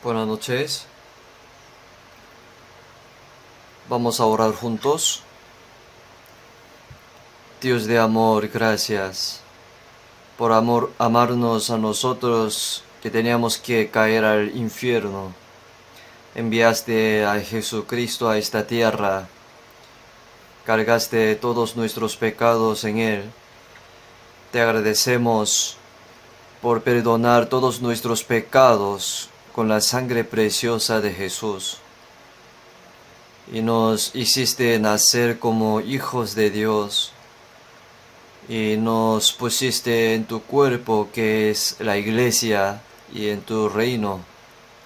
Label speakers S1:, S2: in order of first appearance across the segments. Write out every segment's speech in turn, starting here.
S1: Buenas noches. Vamos a orar juntos. Dios de amor, gracias por amarnos a nosotros que teníamos que caer al infierno. Enviaste a Jesucristo a esta tierra. Cargaste todos nuestros pecados en Él. Te agradecemos por perdonar todos nuestros pecados con la sangre preciosa de Jesús. Y nos hiciste nacer como hijos de Dios. Y nos pusiste en tu cuerpo, que es la iglesia, y en tu reino,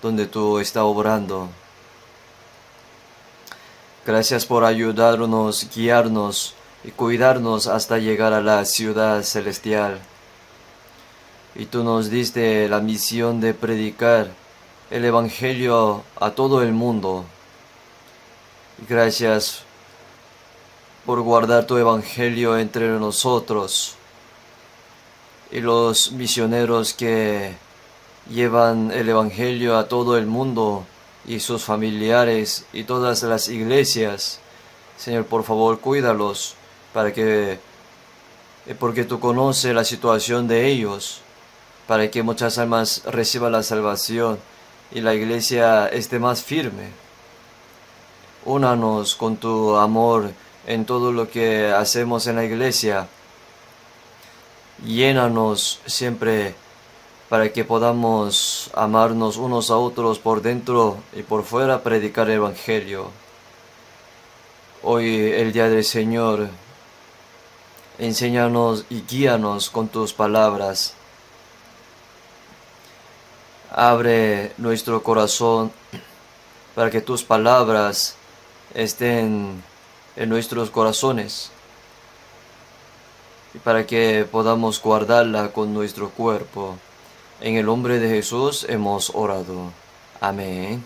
S1: donde tú estás obrando. Gracias por ayudarnos, guiarnos y cuidarnos hasta llegar a la ciudad celestial. Y tú nos diste la misión de predicar el Evangelio a todo el mundo. Gracias por guardar tu Evangelio entre nosotros y los misioneros que llevan el Evangelio a todo el mundo y sus familiares y todas las iglesias. Señor, por favor, cuídalos porque tú conoces la situación de ellos, para que muchas almas reciban la salvación y la iglesia esté más firme. Únanos con tu amor en todo lo que hacemos en la iglesia. Llénanos siempre para que podamos amarnos unos a otros por dentro y por fuera, predicar el Evangelio. Hoy, el día del Señor, enséñanos y guíanos con tus palabras. Abre nuestro corazón para que tus palabras estén en nuestros corazones y para que podamos guardarla con nuestro cuerpo. En el nombre de Jesús hemos orado. Amén.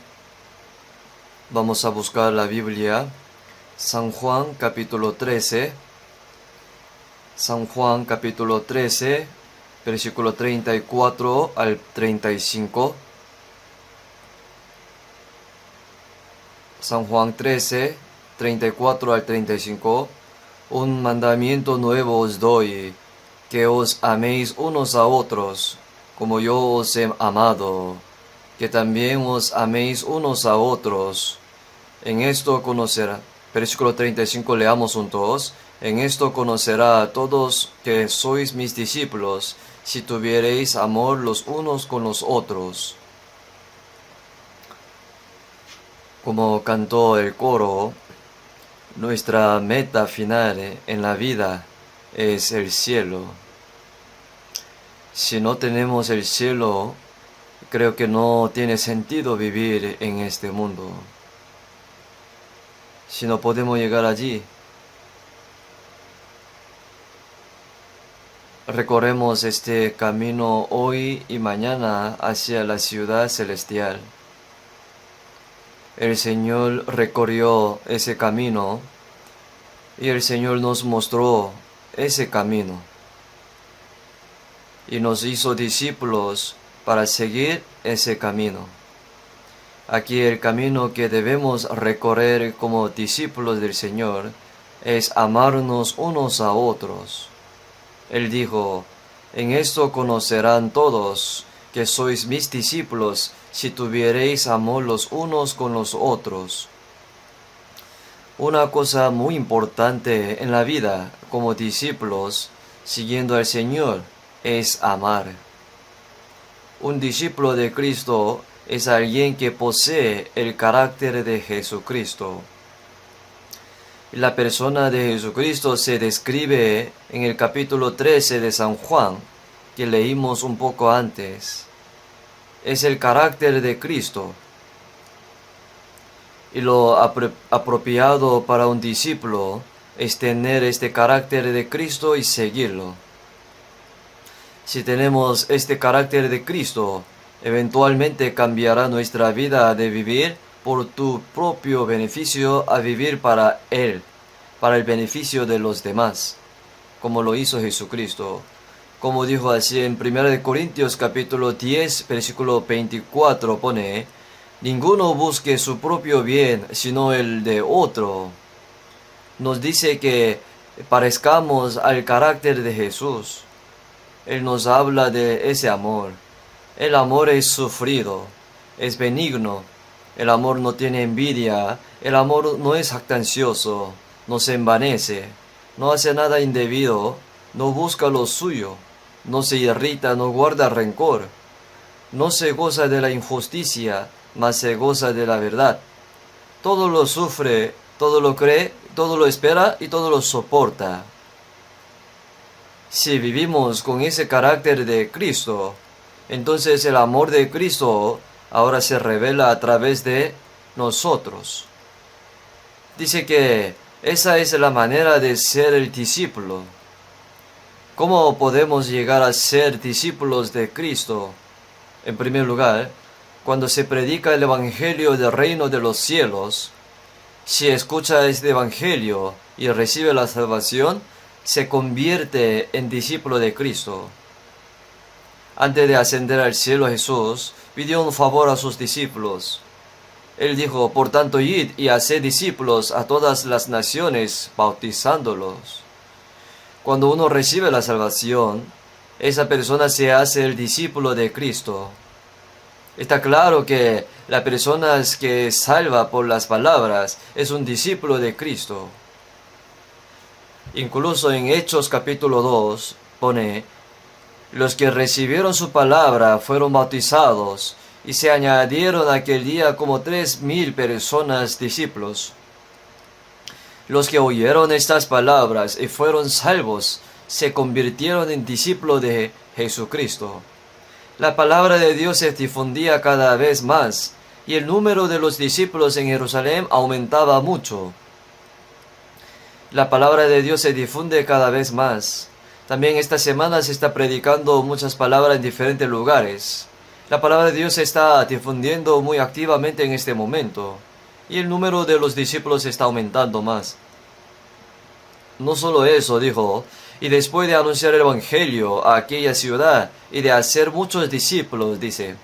S1: Vamos a buscar la Biblia. San Juan capítulo 13. San Juan capítulo 13, versículo 34 al 35. San Juan 13, 34 al 35. Un mandamiento nuevo os doy, que os améis unos a otros, como yo os he amado, que también os améis unos a otros. En esto conocerá, versículo 35, leamos juntos. En esto conocerá a todos que sois mis discípulos, si tuviereis amor los unos con los otros. Como cantó el coro, nuestra meta final en la vida es el cielo. Si no tenemos el cielo, creo que no tiene sentido vivir en este mundo. Si no podemos llegar allí, recorremos este camino hoy y mañana hacia la ciudad celestial. El Señor recorrió ese camino y el Señor nos mostró ese camino y nos hizo discípulos para seguir ese camino. Aquí el camino que debemos recorrer como discípulos del Señor es amarnos unos a otros. Él dijo: en esto conocerán todos que sois mis discípulos, si tuviereis amor los unos con los otros. Una cosa muy importante en la vida como discípulos, siguiendo al Señor, es amar. Un discípulo de Cristo es alguien que posee el carácter de Jesucristo. La persona de Jesucristo se describe en el capítulo 13 de San Juan, que leímos un poco antes. Es el carácter de Cristo. Y lo apropiado para un discípulo es tener este carácter de Cristo y seguirlo. Si tenemos este carácter de Cristo, eventualmente cambiará nuestra vida de vivir por tu propio beneficio a vivir para Él, para el beneficio de los demás, como lo hizo Jesucristo. Como dijo así en 1 Corintios capítulo 10, versículo 24, pone: Ninguno busque su propio bien, sino el de otro. Nos dice que parezcamos al carácter de Jesús. Él nos habla de ese amor. El amor es sufrido, es benigno. El amor no tiene envidia. El amor no es jactancioso, no se envanece, no hace nada indebido, no busca lo suyo, no se irrita, no guarda rencor, no se goza de la injusticia, mas se goza de la verdad. Todo lo sufre, todo lo cree, todo lo espera y todo lo soporta. Si vivimos con ese carácter de Cristo, entonces el amor de Cristo ahora se revela a través de nosotros. Dice que esa es la manera de ser el discípulo. ¿Cómo podemos llegar a ser discípulos de Cristo? En primer lugar, cuando se predica el Evangelio del reino de los cielos, si escucha este Evangelio y recibe la salvación, se convierte en discípulo de Cristo. Antes de ascender al cielo, Jesús pidió un favor a sus discípulos. Él dijo, por tanto, id y haced discípulos a todas las naciones, bautizándolos. Cuando uno recibe la salvación, esa persona se hace el discípulo de Cristo. Está claro que la persona que es salva por las palabras es un discípulo de Cristo. Incluso en Hechos capítulo 2 pone, los que recibieron su palabra fueron bautizados, y se añadieron aquel día como 3,000 personas discípulos. Los que oyeron estas palabras y fueron salvos se convirtieron en discípulos de Jesucristo. La palabra de Dios se difundía cada vez más y el número de los discípulos en Jerusalén aumentaba mucho. La palabra de Dios se difunde cada vez más. También esta semana se está predicando muchas palabras en diferentes lugares. La palabra de Dios se está difundiendo muy activamente en este momento, y el número de los discípulos está aumentando más. No solo eso, dijo, y después de anunciar el Evangelio a aquella ciudad y de hacer muchos discípulos, dice,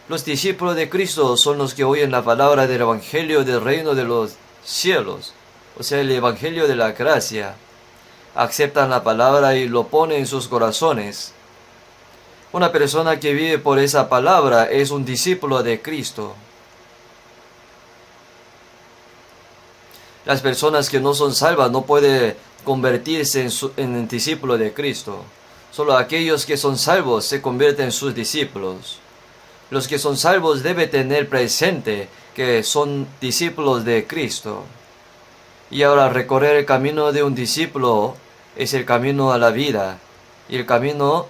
S1: los discípulos de Cristo son los que oyen la palabra del Evangelio del reino de los cielos, o sea, el Evangelio de la gracia. Aceptan la palabra y lo ponen en sus corazones. Una persona que vive por esa palabra es un discípulo de Cristo. Las personas que no son salvas no pueden convertirse en un discípulo de Cristo. Solo aquellos que son salvos se convierten en sus discípulos. Los que son salvos deben tener presente que son discípulos de Cristo. Y ahora recorrer el camino de un discípulo es el camino a la vida y el camino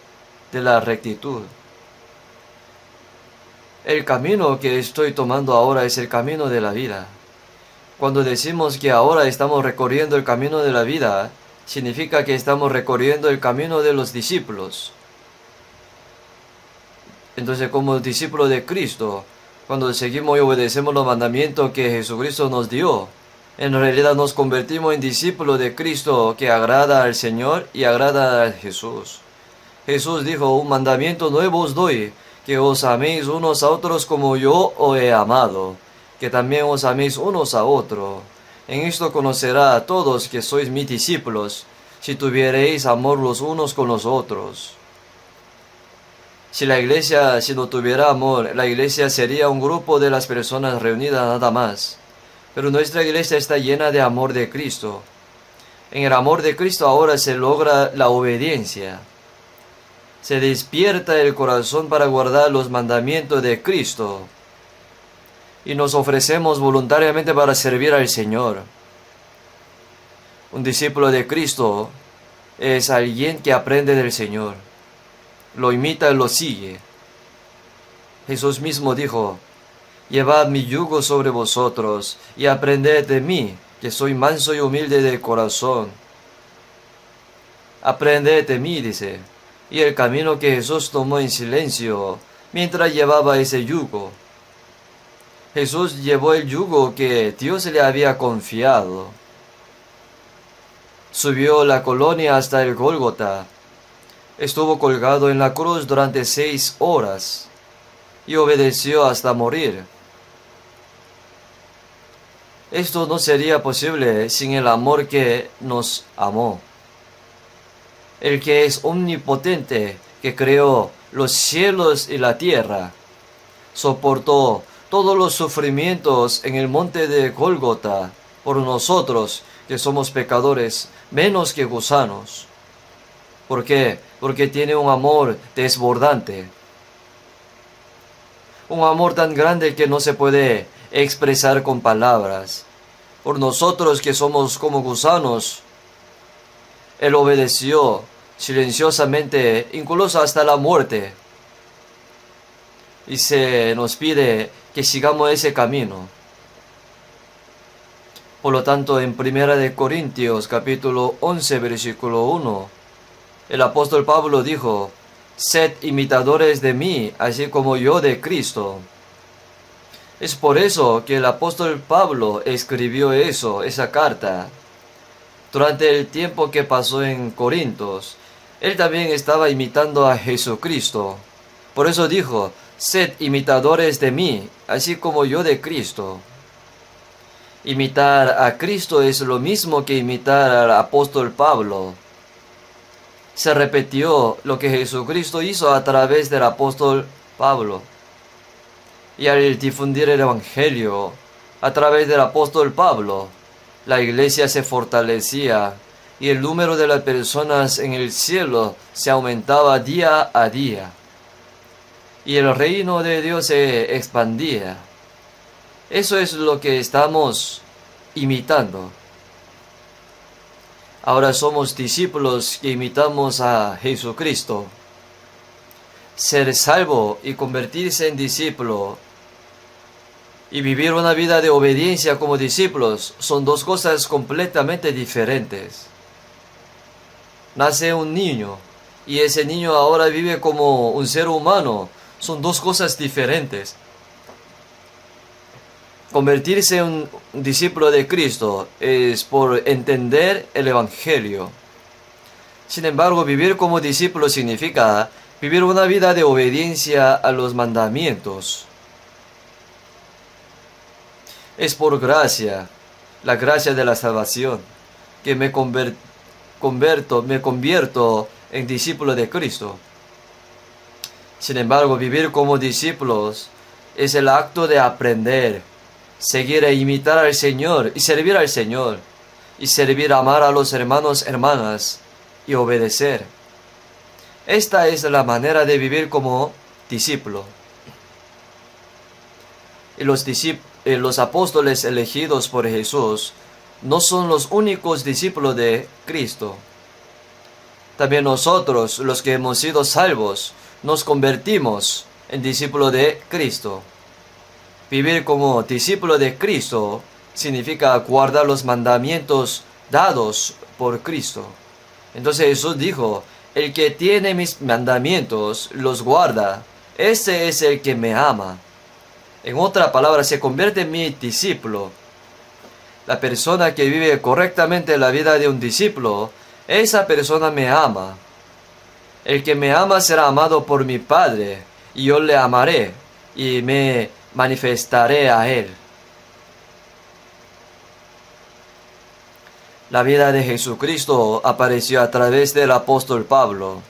S1: de la rectitud. El camino que estoy tomando ahora es el camino de la vida. Cuando decimos que ahora estamos recorriendo el camino de la vida, significa que estamos recorriendo el camino de los discípulos. Entonces, como discípulo de Cristo, cuando seguimos y obedecemos los mandamientos que Jesucristo nos dio, en realidad nos convertimos en discípulos de Cristo que agrada al Señor y agrada a Jesús. Jesús dijo, un mandamiento nuevo os doy, que os améis unos a otros como yo os he amado, que también os améis unos a otros. En esto conocerá a todos que sois mis discípulos, si tuviereis amor los unos con los otros. Si no tuviera amor, la iglesia sería un grupo de las personas reunidas nada más. Pero nuestra iglesia está llena de amor de Cristo. En el amor de Cristo ahora se logra la obediencia. Se despierta el corazón para guardar los mandamientos de Cristo. Y nos ofrecemos voluntariamente para servir al Señor. Un discípulo de Cristo es alguien que aprende del Señor. Lo imita y lo sigue. Jesús mismo dijo, llevad mi yugo sobre vosotros y aprended de mí, que soy manso y humilde de corazón. Aprended de mí, dice. Y el camino que Jesús tomó en silencio mientras llevaba ese yugo. Jesús llevó el yugo que Dios le había confiado. Subió la colonia hasta el Gólgota. Estuvo colgado en la cruz durante 6 horas y obedeció hasta morir. Esto no sería posible sin el amor que nos amó. El que es omnipotente, que creó los cielos y la tierra, soportó todos los sufrimientos en el monte de Gólgota por nosotros, que somos pecadores, menos que gusanos. ¿Por qué? Porque tiene un amor desbordante. Un amor tan grande que no se puede expresar con palabras. Por nosotros que somos como gusanos, Él obedeció silenciosamente, incluso hasta la muerte. Y se nos pide que sigamos ese camino. Por lo tanto, en 1 Corintios capítulo 11, versículo 1, el apóstol Pablo dijo: sed imitadores de mí, así como yo de Cristo. Es por eso que el apóstol Pablo escribió esa carta. Durante el tiempo que pasó en Corintios, él también estaba imitando a Jesucristo. Por eso dijo: sed imitadores de mí, así como yo de Cristo. Imitar a Cristo es lo mismo que imitar al apóstol Pablo. Se repitió lo que Jesucristo hizo a través del apóstol Pablo. Y al difundir el Evangelio a través del apóstol Pablo, la iglesia se fortalecía y el número de las personas en el cielo se aumentaba día a día. Y el reino de Dios se expandía. Eso es lo que estamos imitando. Ahora somos discípulos que imitamos a Jesucristo. Ser salvo y convertirse en discípulo y vivir una vida de obediencia como discípulos son dos cosas completamente diferentes. Nace un niño y ese niño ahora vive como un ser humano. Son dos cosas diferentes. Convertirse en un discípulo de Cristo es por entender el Evangelio. Sin embargo, vivir como discípulo significa vivir una vida de obediencia a los mandamientos. Es por gracia, la gracia de la salvación, que me convierto en discípulo de Cristo. Sin embargo, vivir como discípulos es el acto de aprender, seguir e imitar al Señor y servir al Señor, y servir, amar a los hermanos, hermanas, y obedecer. Esta es la manera de vivir como discípulo. Y los apóstoles elegidos por Jesús no son los únicos discípulos de Cristo. También nosotros, los que hemos sido salvos, nos convertimos en discípulos de Cristo. Vivir como discípulo de Cristo significa guardar los mandamientos dados por Cristo. Entonces Jesús dijo: el que tiene mis mandamientos, los guarda, ese es el que me ama. En otra palabra, se convierte en mi discípulo. La persona que vive correctamente la vida de un discípulo, esa persona me ama. El que me ama será amado por mi Padre, y yo le amaré, y me manifestaré a él. La vida de Jesucristo apareció a través del apóstol Pablo.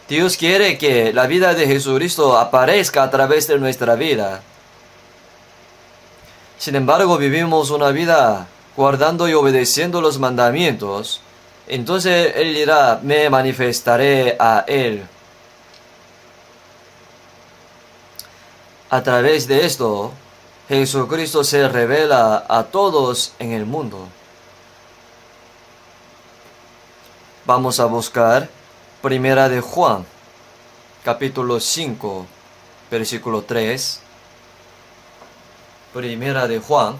S1: Dios quiere que la vida de Jesucristo aparezca a través de nuestra vida. Sin embargo, vivimos una vida guardando y obedeciendo los mandamientos. Entonces Él dirá: me manifestaré a Él. A través de esto, Jesucristo se revela a todos en el mundo. Vamos a buscar 1 de Juan, capítulo 5, versículo 3. 1 de Juan,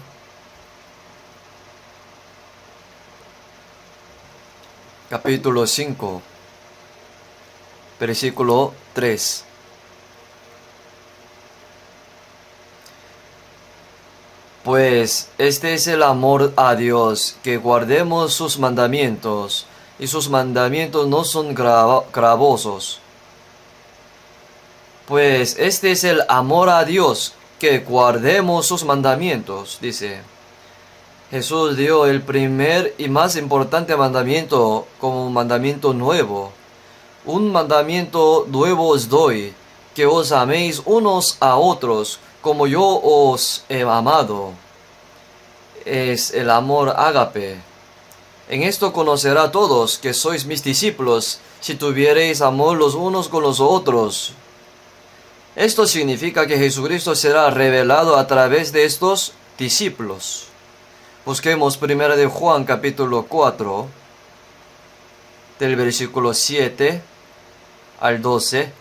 S1: capítulo 5, versículo 3. Pues este es el amor a Dios, que guardemos sus mandamientos, y sus mandamientos no son gravosos. Pues este es el amor a Dios, que guardemos sus mandamientos, dice. Jesús dio el primer y más importante mandamiento como un mandamiento nuevo. Un mandamiento nuevo os doy, que os améis unos a otros, como yo os he amado. Es el amor ágape. En esto conocerá todos que sois mis discípulos, si tuviereis amor los unos con los otros. Esto significa que Jesucristo será revelado a través de estos discípulos. Busquemos 1 de Juan capítulo 4, del versículo 7 al 12.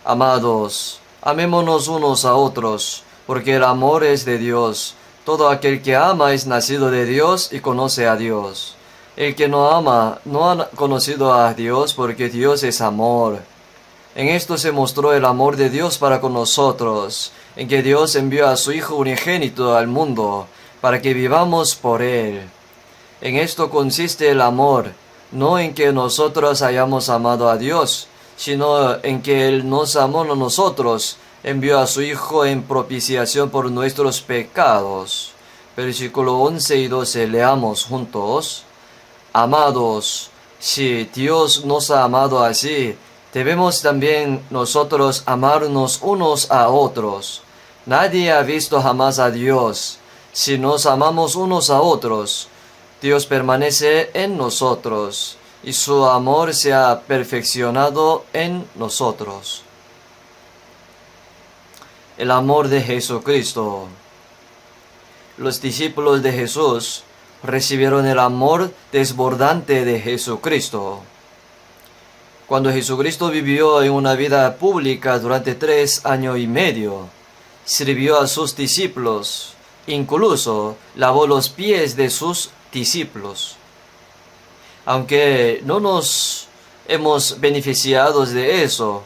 S1: Amados, amémonos unos a otros, porque el amor es de Dios. Todo aquel que ama es nacido de Dios y conoce a Dios. El que no ama no ha conocido a Dios, porque Dios es amor. En esto se mostró el amor de Dios para con nosotros, en que Dios envió a su Hijo unigénito al mundo, para que vivamos por Él. En esto consiste el amor, no en que nosotros hayamos amado a Dios, sino en que Él nos amó a nosotros, envió a su Hijo en propiciación por nuestros pecados. Versículo 11 y 12, leamos juntos. Amados, si Dios nos ha amado así, debemos también nosotros amarnos unos a otros. Nadie ha visto jamás a Dios. Si nos amamos unos a otros, Dios permanece en nosotros, y su amor se ha perfeccionado en nosotros. El amor de Jesucristo. Los discípulos de Jesús recibieron el amor desbordante de Jesucristo. Cuando Jesucristo vivió en una vida pública durante 3 años y medio, sirvió a sus discípulos, incluso lavó los pies de sus discípulos. Aunque no nos hemos beneficiado de eso,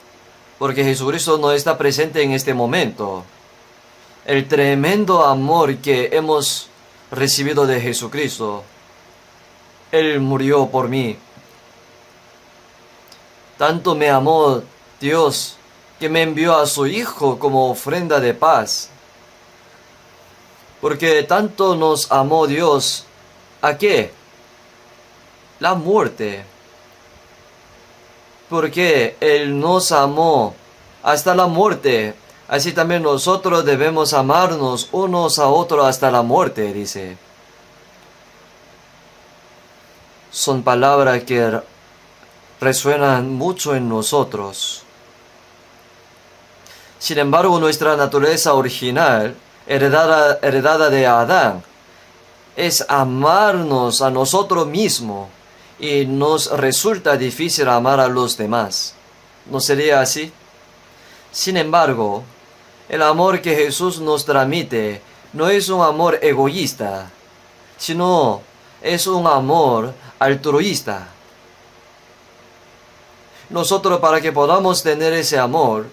S1: porque Jesucristo no está presente en este momento, el tremendo amor que hemos recibido de Jesucristo, Él murió por mí. Tanto me amó Dios que me envió a su Hijo como ofrenda de paz. Porque tanto nos amó Dios, ¿a qué? La muerte. Porque Él nos amó hasta la muerte. Así también nosotros debemos amarnos unos a otros hasta la muerte, dice. Son palabras que resuenan mucho en nosotros. Sin embargo, nuestra naturaleza original, heredada de Adán, es amarnos a nosotros mismos y nos resulta difícil amar a los demás. ¿No sería así? Sin embargo, el amor que Jesús nos transmite no es un amor egoísta, sino es un amor altruista. Nosotros, para que podamos tener ese amor,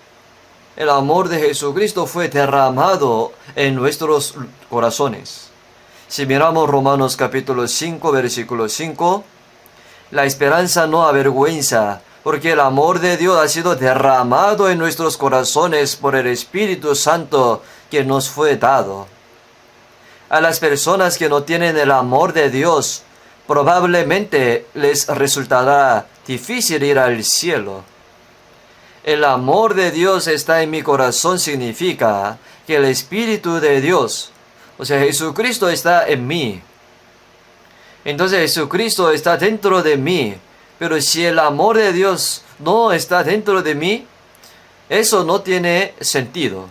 S1: el amor de Jesucristo fue derramado en nuestros corazones. Si miramos Romanos capítulo 5, versículo 5, la esperanza no avergüenza, porque el amor de Dios ha sido derramado en nuestros corazones por el Espíritu Santo que nos fue dado. A las personas que no tienen el amor de Dios, probablemente les resultará difícil ir al cielo. El amor de Dios está en mi corazón significa que el Espíritu de Dios, o sea, Jesucristo está en mí. Entonces Jesucristo está dentro de mí. Pero si el amor de Dios no está dentro de mí, eso no tiene sentido.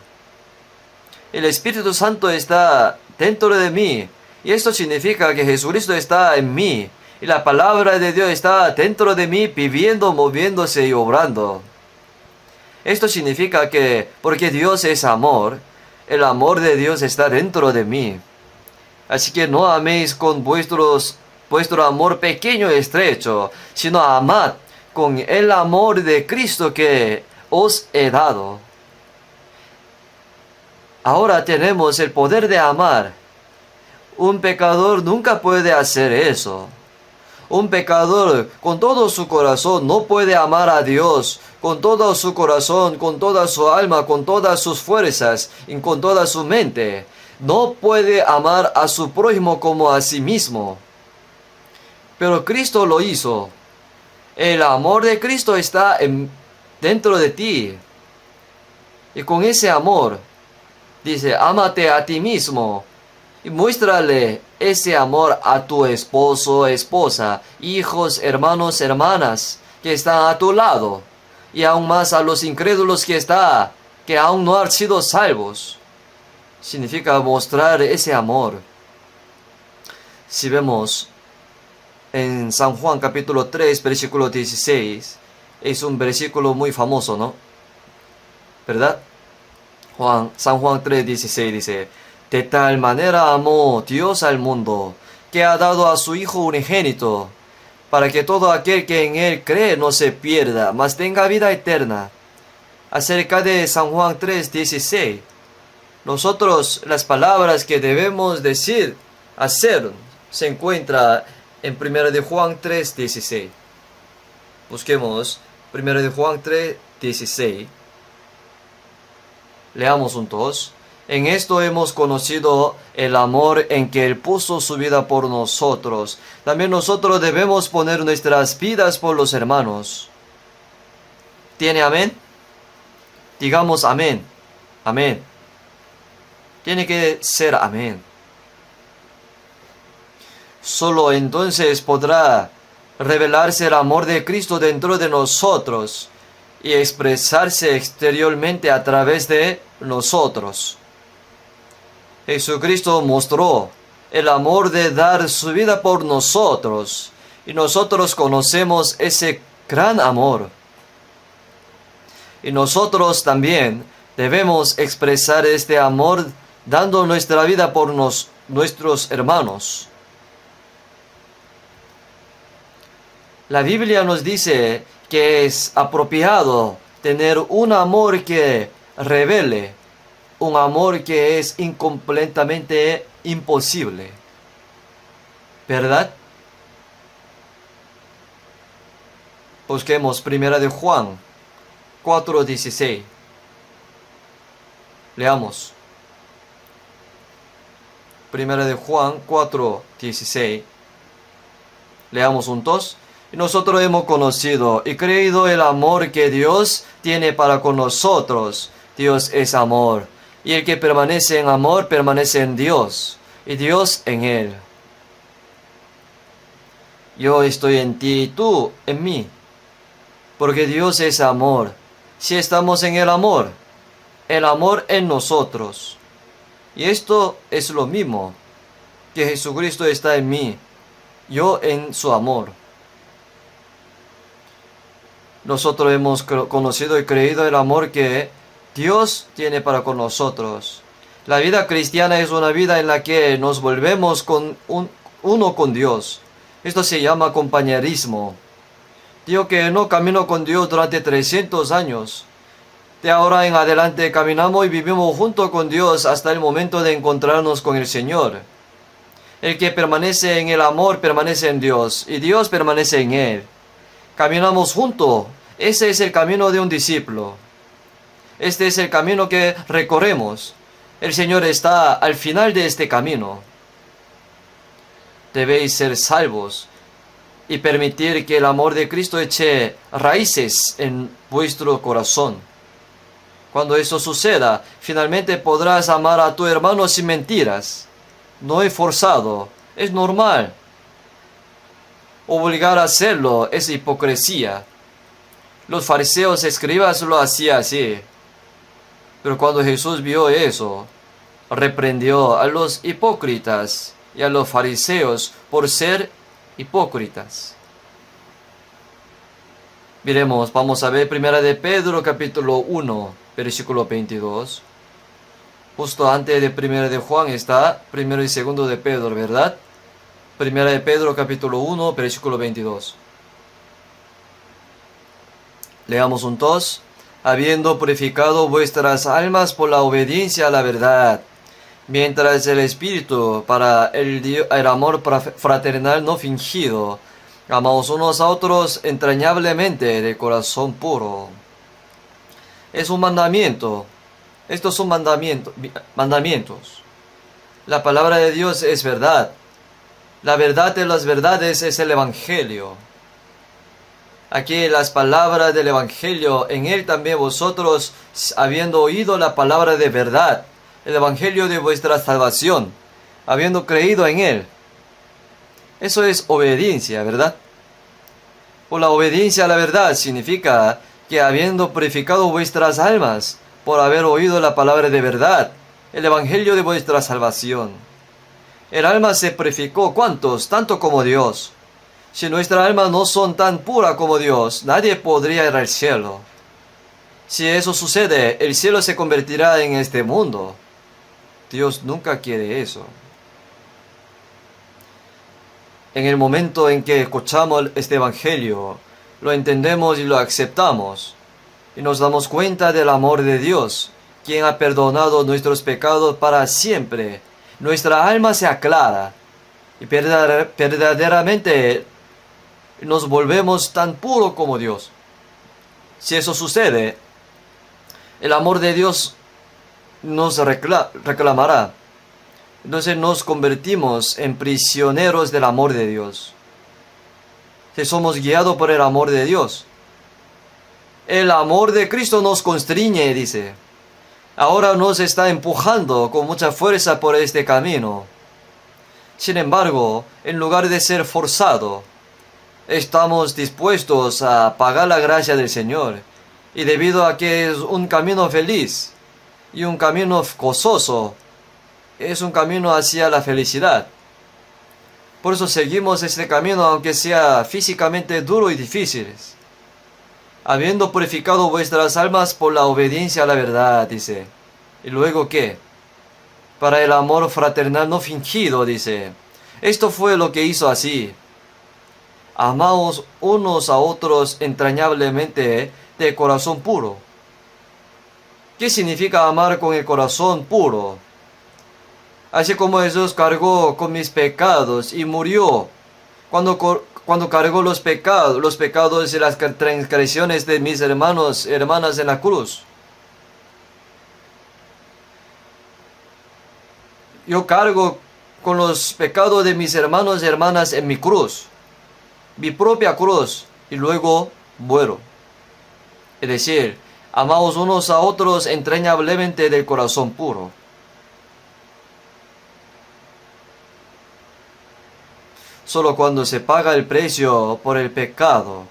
S1: El Espíritu Santo está dentro de mí. Y esto significa que Jesucristo está en mí. Y la palabra de Dios está dentro de mí, viviendo, moviéndose y obrando. Esto significa que, porque Dios es amor, el amor de Dios está dentro de mí. Así que no améis con vuestro amor pequeño y estrecho, sino amad con el amor de Cristo que os he dado. Ahora tenemos el poder de amar. Un pecador nunca puede hacer eso. Un pecador con todo su corazón no puede amar a Dios con todo su corazón, con toda su alma, con todas sus fuerzas y con toda su mente. no puede amar a su prójimo como a sí mismo. Pero Cristo lo hizo. El amor de Cristo está dentro de ti. Y con ese amor, dice, ámate a ti mismo. Y muéstrale ese amor a tu esposo, esposa, hijos, hermanos, hermanas que están a tu lado. Y aún más a los incrédulos que aún no han sido salvos. Significa mostrar ese amor. Si vemos en San Juan capítulo 3, versículo 16, es un versículo muy famoso, ¿no? ¿Verdad? San Juan 3, 16 dice, de tal manera amó Dios al mundo, que ha dado a su Hijo unigénito, para que todo aquel que en Él cree no se pierda, mas tenga vida eterna. Acerca de San Juan 3, 16, nosotros las palabras que debemos decir, hacer, se encuentra en 1 de Juan 3, 16. Busquemos 1 de Juan 3, 16. Leamos juntos. En esto hemos conocido el amor en que Él puso su vida por nosotros. También nosotros debemos poner nuestras vidas por los hermanos. ¿Tiene amén? Digamos amén. Amén. Tiene que ser amén. Solo entonces podrá revelarse el amor de Cristo dentro de nosotros y expresarse exteriormente a través de nosotros. Jesucristo mostró el amor de dar su vida por nosotros y nosotros conocemos ese gran amor. Y nosotros también debemos expresar este amor dando nuestra vida por nuestros hermanos. La Biblia nos dice que es apropiado tener un amor que revele, un amor que es incompletamente imposible. ¿Verdad? Busquemos 1 de Juan 4:16. Leamos. 1 de Juan 4:16. Leamos juntos. Y nosotros hemos conocido y creído el amor que Dios tiene para con nosotros. Dios es amor. Y el que permanece en amor, permanece en Dios. Y Dios en él. Yo estoy en ti y tú en mí. Porque Dios es amor. Si estamos en el amor en nosotros. Y esto es lo mismo. Que Jesucristo está en mí. Yo en su amor. Nosotros hemos conocido y creído el amor que Dios tiene para con nosotros. La vida cristiana es una vida en la que nos volvemos uno con Dios. Esto se llama compañerismo. Digo que no camino con Dios durante 300 años. De ahora en adelante caminamos y vivimos junto con Dios hasta el momento de encontrarnos con el Señor. El que permanece en el amor permanece en Dios y Dios permanece en él. Caminamos juntos. Ese es el camino de un discípulo. Este es el camino que recorremos. El Señor está al final de este camino. Debéis ser salvos y permitir que el amor de Cristo eche raíces en vuestro corazón. Cuando eso suceda, finalmente podrás amar a tu hermano sin mentiras. No es forzado, es normal. Obligar a hacerlo es hipocresía. Los fariseos escribas lo hacían así. Pero cuando Jesús vio eso, reprendió a los hipócritas y a los fariseos por ser hipócritas. Miremos, vamos a ver 1 de Pedro capítulo 1, versículo 22. Justo antes de 1 de Juan está 1 y 2 de Pedro, ¿verdad? 1 de Pedro capítulo 1, versículo 22. Leamos juntos. Habiendo purificado vuestras almas por la obediencia a la verdad, mientras el Espíritu, para el amor fraternal no fingido, amaos unos a otros entrañablemente de corazón puro. Es un mandamiento. Estos son mandamientos. La palabra de Dios es verdad. La verdad de las verdades es el Evangelio. Aquí las palabras del Evangelio, en él también vosotros, habiendo oído la palabra de verdad, el Evangelio de vuestra salvación, habiendo creído en él. Eso es obediencia, ¿verdad? Por la obediencia a la verdad significa que habiendo purificado vuestras almas, por haber oído la palabra de verdad, el Evangelio de vuestra salvación. El alma se purificó, ¿cuántos? Tanto como Dios. Si nuestras almas no son tan puras como Dios, nadie podría ir al cielo. Si eso sucede, el cielo se convertirá en este mundo. Dios nunca quiere eso. En el momento en que escuchamos este Evangelio, lo entendemos y lo aceptamos, y nos damos cuenta del amor de Dios, quien ha perdonado nuestros pecados para siempre. Nuestra alma se aclara y verdaderamente nos volvemos tan puros como Dios. Si eso sucede, el amor de Dios nos reclamará. Entonces nos convertimos en prisioneros del amor de Dios. Si somos guiados por el amor de Dios. El amor de Cristo nos constriñe, dice. Ahora nos está empujando con mucha fuerza por este camino. Sin embargo, en lugar de ser forzado, estamos dispuestos a pagar la gracia del Señor. Y debido a que es un camino feliz y un camino gozoso, es un camino hacia la felicidad. Por eso seguimos este camino aunque sea físicamente duro y difícil. Habiendo purificado vuestras almas por la obediencia a la verdad, dice. ¿Y luego qué? Para el amor fraternal no fingido, dice. Esto fue lo que hizo así. Amaos unos a otros entrañablemente de corazón puro. ¿Qué significa amar con el corazón puro? Así como Jesús cargó con mis pecados y murió cuando cargó los pecados y las transgresiones de mis hermanos y hermanas en la cruz. Yo cargo con los pecados de mis hermanos y hermanas en mi cruz, mi propia cruz, y luego muero. Es decir, amaos unos a otros entrañablemente del corazón puro. Solo cuando se paga el precio por el pecado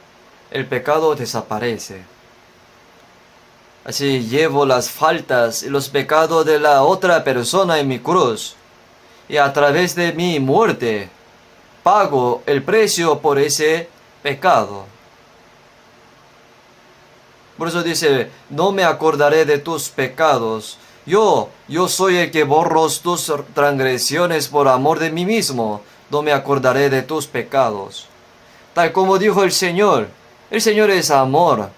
S1: desaparece. Así llevo las faltas y los pecados de la otra persona en mi cruz, y a través de mi muerte pago el precio por ese pecado. Por eso dice, no me acordaré de tus pecados. Yo soy el que borro tus transgresiones por amor de mí mismo. No me acordaré de tus pecados. Tal como dijo el Señor es amor.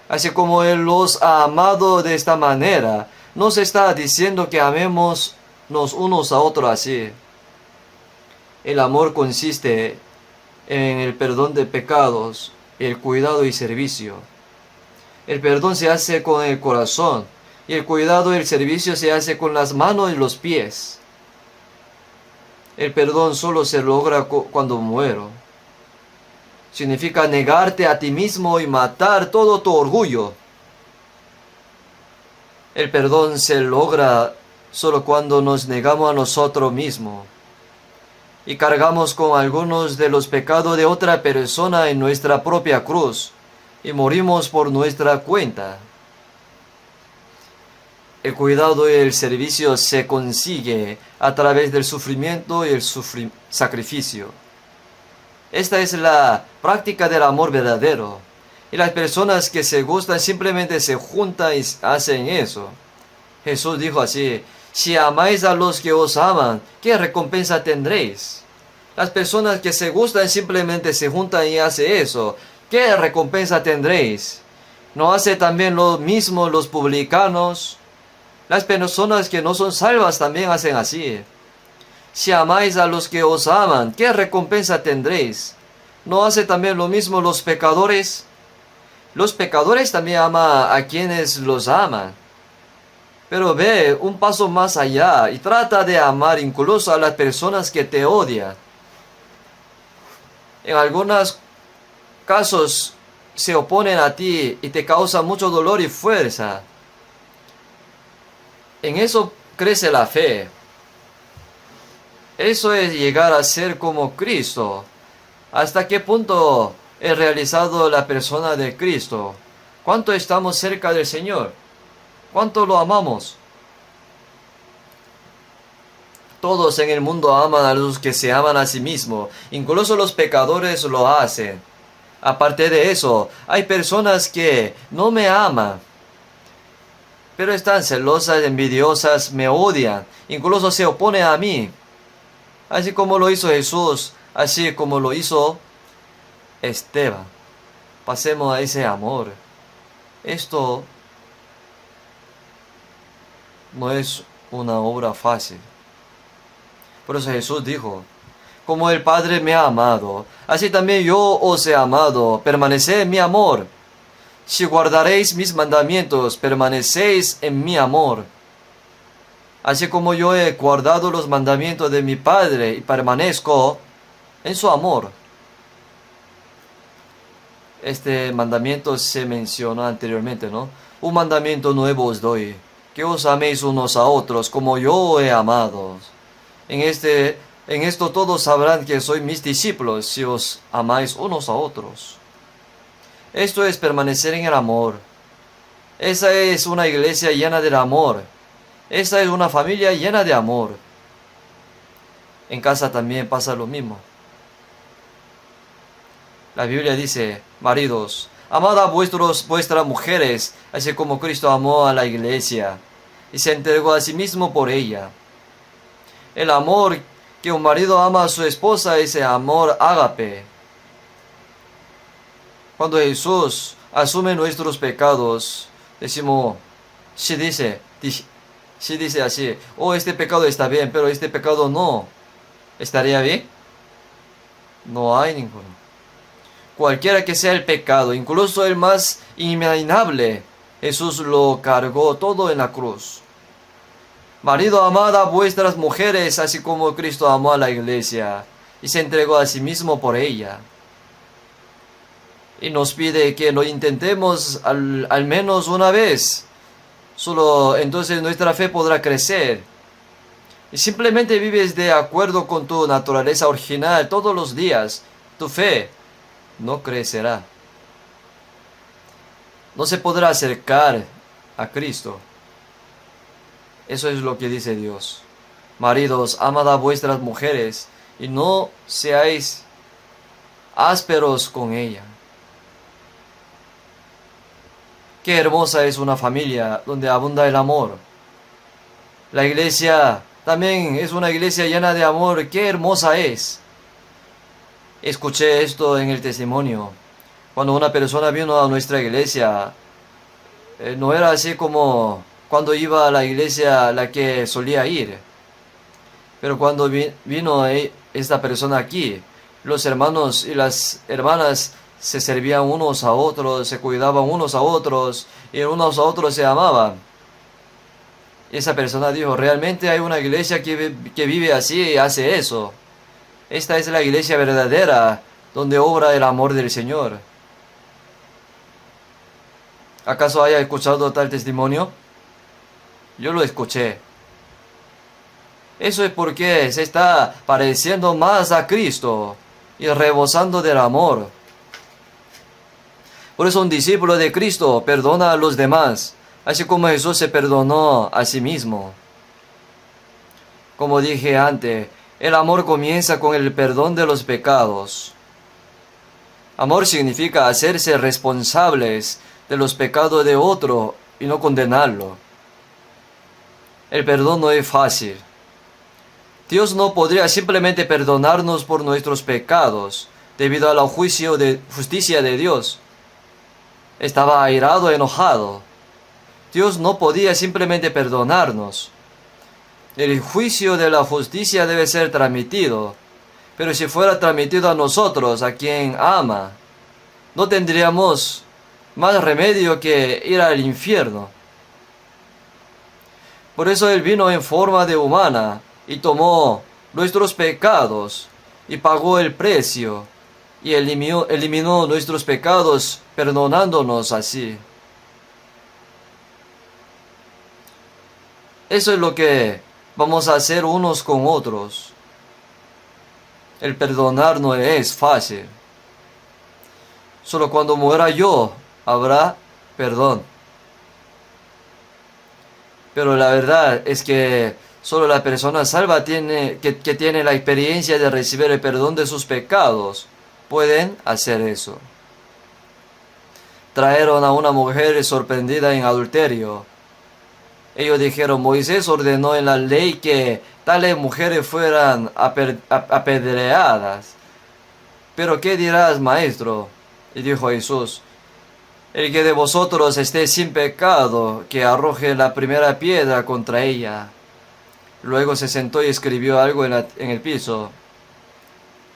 S1: Así como Él los ha amado de esta manera, nos está diciendo que amémonos unos a otros así. El amor consiste en el perdón de pecados, el cuidado y servicio. El perdón se hace con el corazón, y el cuidado y el servicio se hace con las manos y los pies. El perdón solo se logra cuando muero. Significa negarte a ti mismo y matar todo tu orgullo. El perdón se logra solo cuando nos negamos a nosotros mismos y cargamos con algunos de los pecados de otra persona en nuestra propia cruz y morimos por nuestra cuenta. El cuidado y el servicio se consigue a través del sufrimiento y el sacrificio. Esta es la práctica del amor verdadero. Y las personas que se gustan simplemente se juntan y hacen eso. Jesús dijo así, si amáis a los que os aman, ¿qué recompensa tendréis? Las personas que se gustan simplemente se juntan y hacen eso. ¿Qué recompensa tendréis? ¿No hace también lo mismo los publicanos? Las personas que no son salvas también hacen así. Si amáis a los que os aman, ¿qué recompensa tendréis? ¿No hace también lo mismo los pecadores? Los pecadores también aman a quienes los aman. Pero ve un paso más allá y trata de amar incluso a las personas que te odian. En algunos casos se oponen a ti y te causan mucho dolor y fuerza. En eso crece la fe. Eso es llegar a ser como Cristo. ¿Hasta qué punto he realizado la persona de Cristo? ¿Cuánto estamos cerca del Señor? ¿Cuánto lo amamos? Todos en el mundo aman a los que se aman a sí mismos. Incluso los pecadores lo hacen. Aparte de eso, hay personas que no me aman, pero están celosas, envidiosas, me odian, incluso se oponen a mí. Así como lo hizo Jesús, así como lo hizo Esteban. Pasemos a ese amor. Esto no es una obra fácil. Por eso Jesús dijo, como el Padre me ha amado, así también yo os he amado, permaneced en mi amor. Si guardaréis mis mandamientos, permanecéis en mi amor. Así como yo he guardado los mandamientos de mi Padre y permanezco en su amor. Este mandamiento se mencionó anteriormente, ¿no? Un mandamiento nuevo os doy, que os améis unos a otros como yo he amado. En esto todos sabrán que sois mis discípulos, si os amáis unos a otros. Esto es permanecer en el amor. Esa es una iglesia llena del amor. Esa es una familia llena de amor. En casa también pasa lo mismo. La Biblia dice, maridos, amad a vuestras mujeres, así como Cristo amó a la iglesia y se entregó a sí mismo por ella. El amor que un marido ama a su esposa es el amor ágape. Cuando Jesús asume nuestros pecados, decimos, si dice así, oh, este pecado está bien, pero este pecado no, ¿estaría bien? No hay ninguno. Cualquiera que sea el pecado, incluso el más inimaginable, Jesús lo cargó todo en la cruz. Marido, amad a vuestras mujeres, así como Cristo amó a la iglesia y se entregó a sí mismo por ella. Y nos pide que lo intentemos al menos una vez. Solo entonces nuestra fe podrá crecer. Y simplemente vives de acuerdo con tu naturaleza original todos los días. Tu fe no crecerá. No se podrá acercar a Cristo. Eso es lo que dice Dios. Maridos, amad a vuestras mujeres y no seáis ásperos con ella. Qué hermosa es una familia donde abunda el amor. La iglesia también es una iglesia llena de amor. Qué hermosa es. Escuché esto en el testimonio. Cuando una persona vino a nuestra iglesia, no era así como cuando iba a la iglesia a la que solía ir. Pero cuando vino esta persona aquí, los hermanos y las hermanas se servían unos a otros, se cuidaban unos a otros, y unos a otros se amaban. Y esa persona dijo, realmente hay una iglesia que vive así y hace eso. Esta es la iglesia verdadera, donde obra el amor del Señor. ¿Acaso haya escuchado tal testimonio? Yo lo escuché. Eso es porque se está pareciendo más a Cristo y rebosando del amor. Por eso un discípulo de Cristo perdona a los demás, así como Jesús se perdonó a sí mismo. Como dije antes, el amor comienza con el perdón de los pecados. Amor significa hacerse responsables de los pecados de otro y no condenarlo. El perdón no es fácil. Dios no podría simplemente perdonarnos por nuestros pecados debido a la justicia de Dios. Estaba airado, enojado. Dios no podía simplemente perdonarnos. El juicio de la justicia debe ser transmitido. Pero si fuera transmitido a nosotros, a quien ama, no tendríamos más remedio que ir al infierno. Por eso Él vino en forma de humana y tomó nuestros pecados y pagó el precio y eliminó nuestros pecados, perdonándonos así. Eso es lo que vamos a hacer unos con otros. El perdonar no es fácil. Solo cuando muera yo habrá perdón. Pero la verdad es que solo la persona salva que tiene la experiencia de recibir el perdón de sus pecados pueden hacer eso. Trajeron a una mujer sorprendida en adulterio. Ellos dijeron, Moisés ordenó en la ley que tales mujeres fueran apedreadas. Pero ¿qué dirás, maestro? Y dijo Jesús, el que de vosotros esté sin pecado, que arroje la primera piedra contra ella. Luego se sentó y escribió algo en el piso.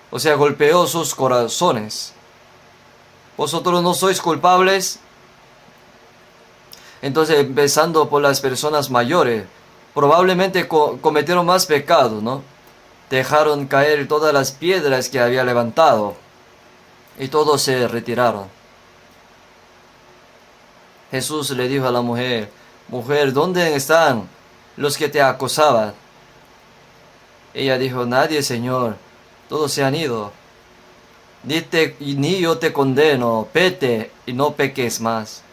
S1: O sea, golpeó sus corazones. ¿Vosotros no sois culpables? Entonces, empezando por las personas mayores, probablemente cometieron más pecados, ¿no? Dejaron caer todas las piedras que había levantado y todos se retiraron. Jesús le dijo a la mujer, mujer, ¿dónde están los que te acosaban? Ella dijo, nadie, Señor, todos se han ido. Ni yo te condeno, vete y no peques más.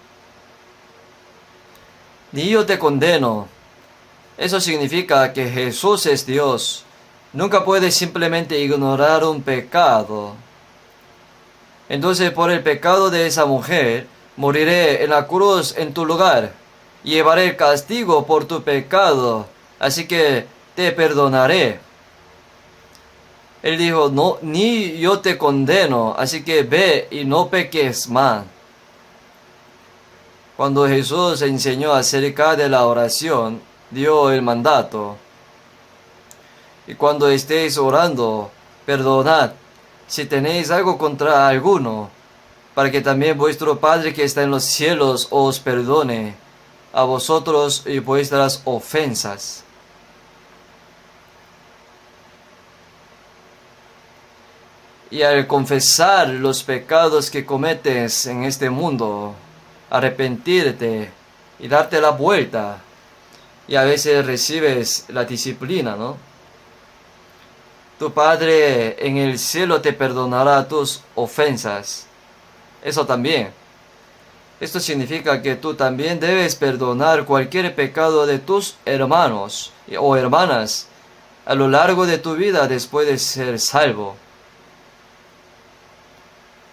S1: Ni yo te condeno. Eso significa que Jesús es Dios. Nunca puedes simplemente ignorar un pecado. Entonces, por el pecado de esa mujer, moriré en la cruz en tu lugar. Llevaré el castigo por tu pecado. Así que te perdonaré. Él dijo, no, ni yo te condeno. Así que ve y no peques más. Cuando Jesús enseñó acerca de la oración, dio el mandato. Y cuando estéis orando, perdonad si tenéis algo contra alguno, para que también vuestro Padre que está en los cielos os perdone a vosotros y vuestras ofensas. Y al confesar los pecados que cometes en este mundo, arrepentirte y darte la vuelta, y a veces recibes la disciplina, ¿no? Tu Padre en el cielo te perdonará tus ofensas. Eso también. Esto significa que tú también debes perdonar cualquier pecado de tus hermanos o hermanas a lo largo de tu vida después de ser salvo.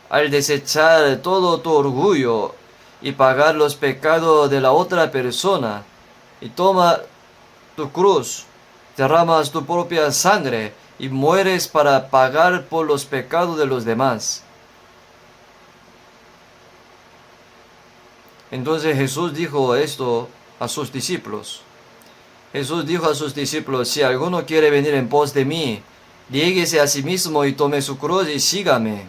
S1: Al desechar todo tu orgullo y pagar los pecados de la otra persona, y toma tu cruz, derramas tu propia sangre y mueres para pagar por los pecados de los demás. Entonces Jesús dijo esto a sus discípulos. Jesús dijo a sus discípulos, si alguno quiere venir en pos de mí, niéguese a sí mismo y tome su cruz y sígame.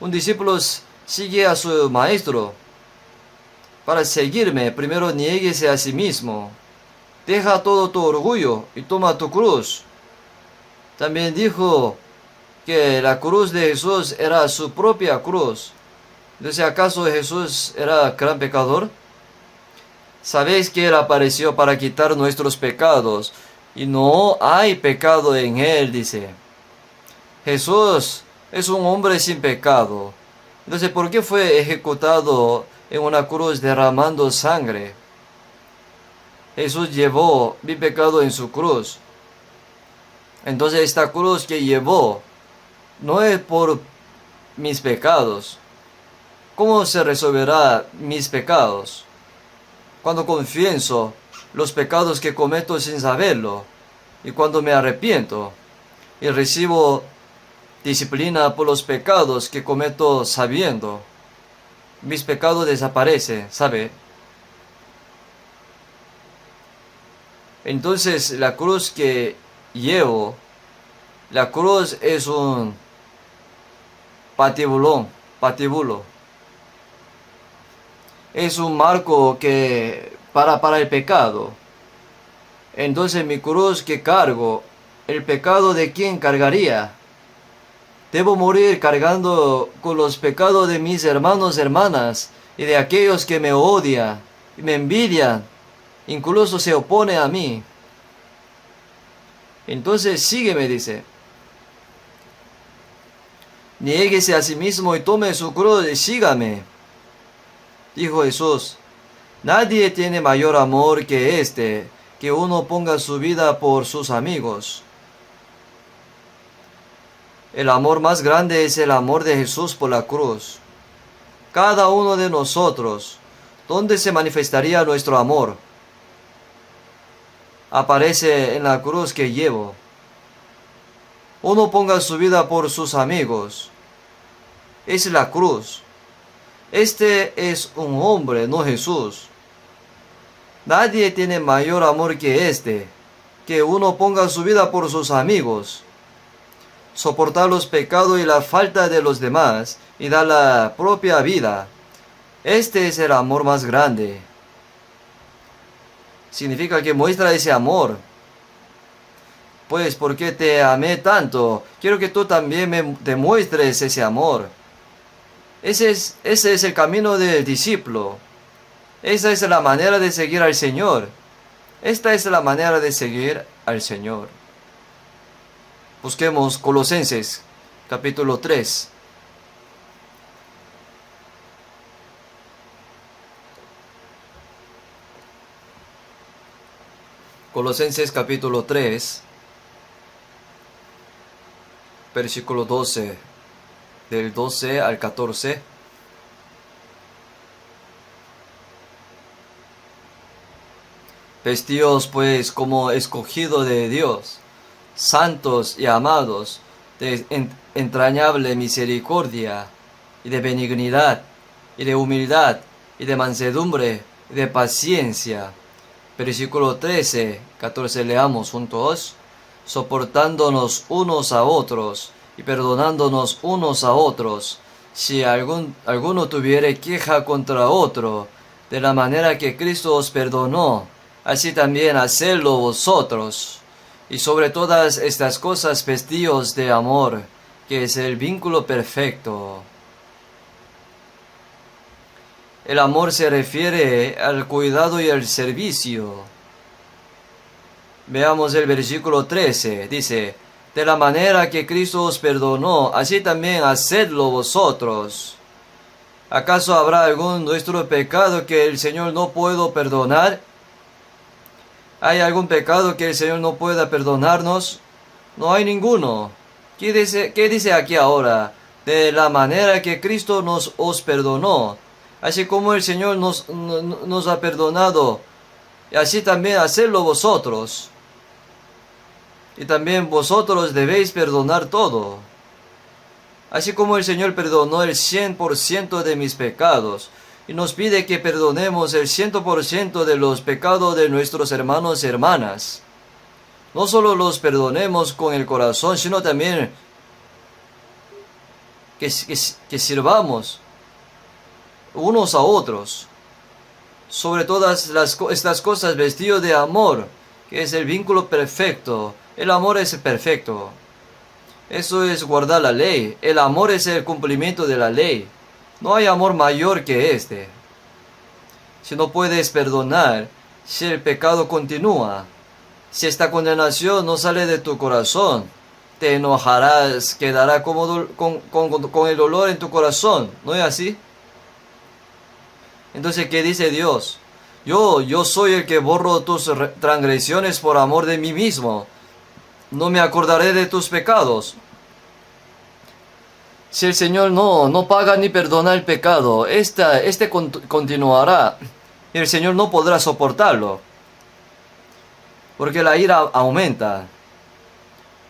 S1: Un discípulo sigue a su maestro. Para seguirme, primero niéguese a sí mismo. Deja todo tu orgullo y toma tu cruz. También dijo que la cruz de Jesús era su propia cruz. Entonces, ¿acaso Jesús era gran pecador? Sabéis que Él apareció para quitar nuestros pecados, y no hay pecado en Él, dice. Jesús es un hombre sin pecado. Entonces, ¿por qué fue ejecutado en una cruz derramando sangre? Jesús llevó mi pecado en su cruz. Entonces, esta cruz que llevó no es por mis pecados. ¿Cómo se resolverá mis pecados? Cuando confieso los pecados que cometo sin saberlo, y cuando me arrepiento y recibo disciplina por los pecados que cometo sabiendo, mis pecados desaparecen, ¿sabe? Entonces la cruz que llevo, la cruz es un patíbulo. Es un marco que para el pecado. Entonces mi cruz que cargo, ¿el pecado de quién cargaría? Debo morir cargando con los pecados de mis hermanos, hermanas, y de aquellos que me odian y me envidian, incluso se opone a mí. Entonces sígueme, dice. Niéguese a sí mismo y tome su cruz y sígame. Dijo Jesús, nadie tiene mayor amor que este, que uno ponga su vida por sus amigos. El amor más grande es el amor de Jesús por la cruz. Cada uno de nosotros, ¿dónde se manifestaría nuestro amor? Aparece en la cruz que llevo. Uno ponga su vida por sus amigos. Es la cruz. Este es un hombre, no Jesús. Nadie tiene mayor amor que este, que uno ponga su vida por sus amigos. Soportar los pecados y la falta de los demás y dar la propia vida. Este es el amor más grande. Significa que muestra ese amor. Pues porque te amé tanto, quiero que tú también me demuestres ese amor. Ese es el camino del discípulo. Esa es la manera de seguir al Señor. Esta es la manera de seguir al Señor. Busquemos Colosenses, capítulo 3. Colosenses capítulo 3, versículo 12, del 12 al 14. Vestíos pues como escogido de Dios, santos y amados, de entrañable misericordia, y de benignidad, y de humildad, y de mansedumbre, y de paciencia. Versículo 13, 14, leamos juntos. Soportándonos unos a otros, y perdonándonos unos a otros, si alguno tuviere queja contra otro, de la manera que Cristo os perdonó, así también hacedlo vosotros. Y sobre todas estas cosas vestíos de amor, que es el vínculo perfecto. El amor se refiere al cuidado y al servicio. Veamos el versículo 13, dice, de la manera que Cristo os perdonó, así también hacedlo vosotros. ¿Acaso habrá algún nuestro pecado que el Señor no pueda perdonar? ¿Hay algún pecado que el Señor no pueda perdonarnos? No hay ninguno. ¿Qué dice aquí ahora? De la manera que Cristo os perdonó, así como el Señor nos ha perdonado, y así también hacedlo vosotros. Y también vosotros debéis perdonar todo. Así como el Señor perdonó el 100% de mis pecados, y nos pide que perdonemos el 100% de los pecados de nuestros hermanos y hermanas. No solo los perdonemos con el corazón, sino también que sirvamos unos a otros. Sobre todas estas cosas vestidos de amor, que es el vínculo perfecto. El amor es perfecto. Eso es guardar la ley. El amor es el cumplimiento de la ley. No hay amor mayor que este. Si no puedes perdonar, si el pecado continúa, si esta condenación no sale de tu corazón, te enojarás, quedará con el dolor en tu corazón. ¿No es así? Entonces, ¿qué dice Dios? Yo soy el que borro tus transgresiones por amor de mí mismo. No me acordaré de tus pecados. Si el Señor no paga ni perdona el pecado, este continuará y el Señor no podrá soportarlo, porque la ira aumenta.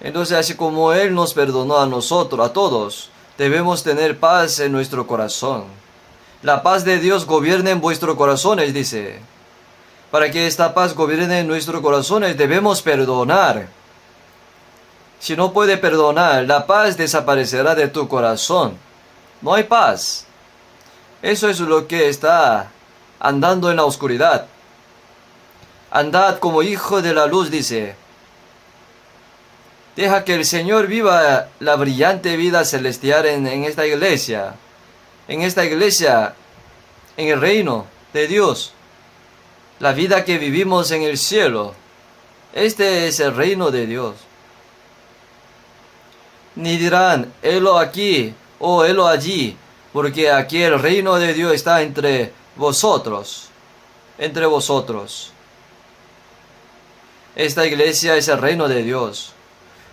S1: Entonces, así como Él nos perdonó a nosotros, a todos, debemos tener paz en nuestro corazón. La paz de Dios gobierne en vuestros corazones, dice. Para que esta paz gobierne en nuestros corazones, debemos perdonar. Si no puede perdonar, la paz desaparecerá de tu corazón. No hay paz. Eso es lo que está andando en la oscuridad. Andad como hijo de la luz, dice. Deja que el Señor viva la brillante vida celestial en esta iglesia. En esta iglesia, en el reino de Dios. La vida que vivimos en el cielo. Este es el reino de Dios. Ni dirán, helo aquí o helo allí, porque aquí el reino de Dios está entre vosotros. Entre vosotros. Esta iglesia es el reino de Dios.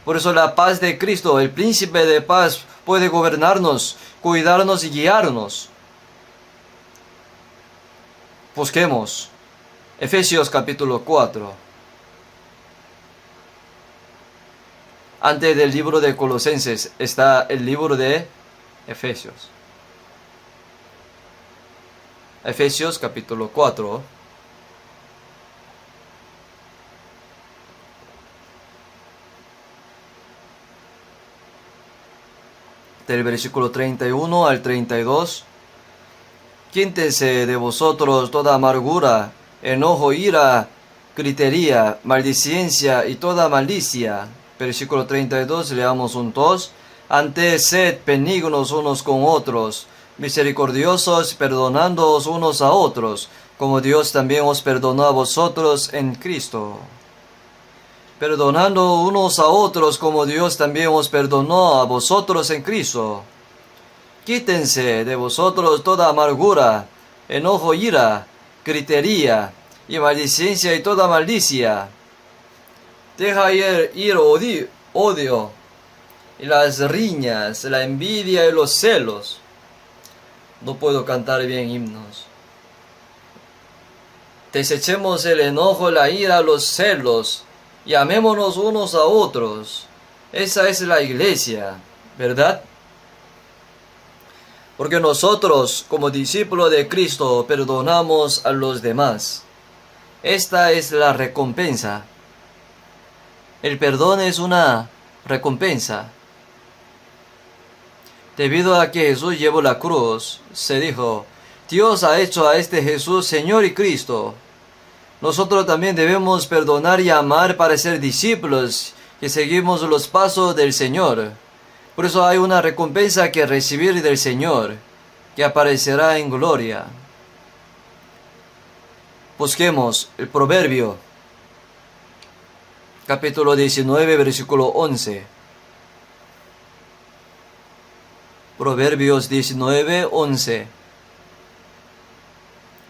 S1: Por eso la paz de Cristo, el príncipe de paz, puede gobernarnos, cuidarnos y guiarnos. Busquemos Efesios capítulo 4. Antes del libro de Colosenses está el libro de Efesios. Efesios capítulo 4. Del versículo 31 al 32. Quítese de vosotros toda amargura, enojo, ira, gritería, maldicencia y toda malicia. Versículo 32, leamos juntos. Antes sed benignos unos con otros, misericordiosos, perdonándoos unos a otros, como Dios también os perdonó a vosotros en Cristo. Perdonando unos a otros como Dios también os perdonó a vosotros en Cristo. Quítense de vosotros toda amargura, enojo, ira, gritería y maldicencia y toda malicia. Deja ir odio y las riñas, la envidia y los celos. No puedo cantar bien himnos. Desechemos el enojo, la ira, los celos y amémonos unos a otros. Esa es la iglesia, ¿verdad? Porque nosotros, como discípulos de Cristo, perdonamos a los demás. Esta es la recompensa. El perdón es una recompensa. Debido a que Jesús llevó la cruz, se dijo, Dios ha hecho a este Jesús Señor y Cristo. Nosotros también debemos perdonar y amar para ser discípulos que seguimos los pasos del Señor. Por eso hay una recompensa que recibir del Señor, que aparecerá en gloria. Busquemos el Proverbio, capítulo 19, versículo 11. Proverbios 19, 11.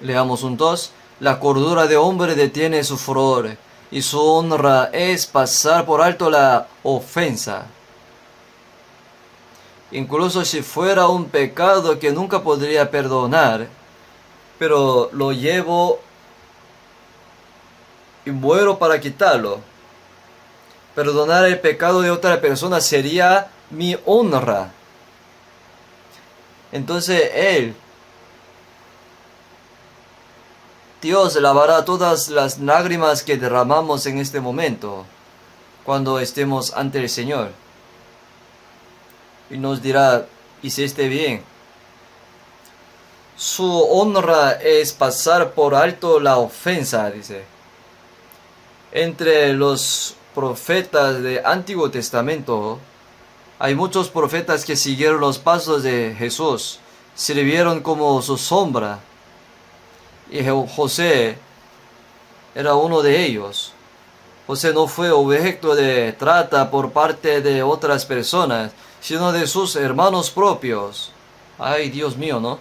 S1: Leamos juntos. La cordura de hombre detiene su furor, y su honra es pasar por alto la ofensa. Incluso si fuera un pecado que nunca podría perdonar, pero lo llevo y muero para quitarlo. Perdonar el pecado de otra persona sería mi honra. Entonces Dios lavará todas las lágrimas que derramamos en este momento, cuando estemos ante el Señor. Y nos dirá, hiciste bien. Su honra es pasar por alto la ofensa, dice. Entre los profetas del Antiguo Testamento, hay muchos profetas que siguieron los pasos de Jesús, sirvieron como su sombra. Y José era uno de ellos. José no fue objeto de trata por parte de otras personas, sino de sus hermanos propios. Ay, Dios mío, ¿no?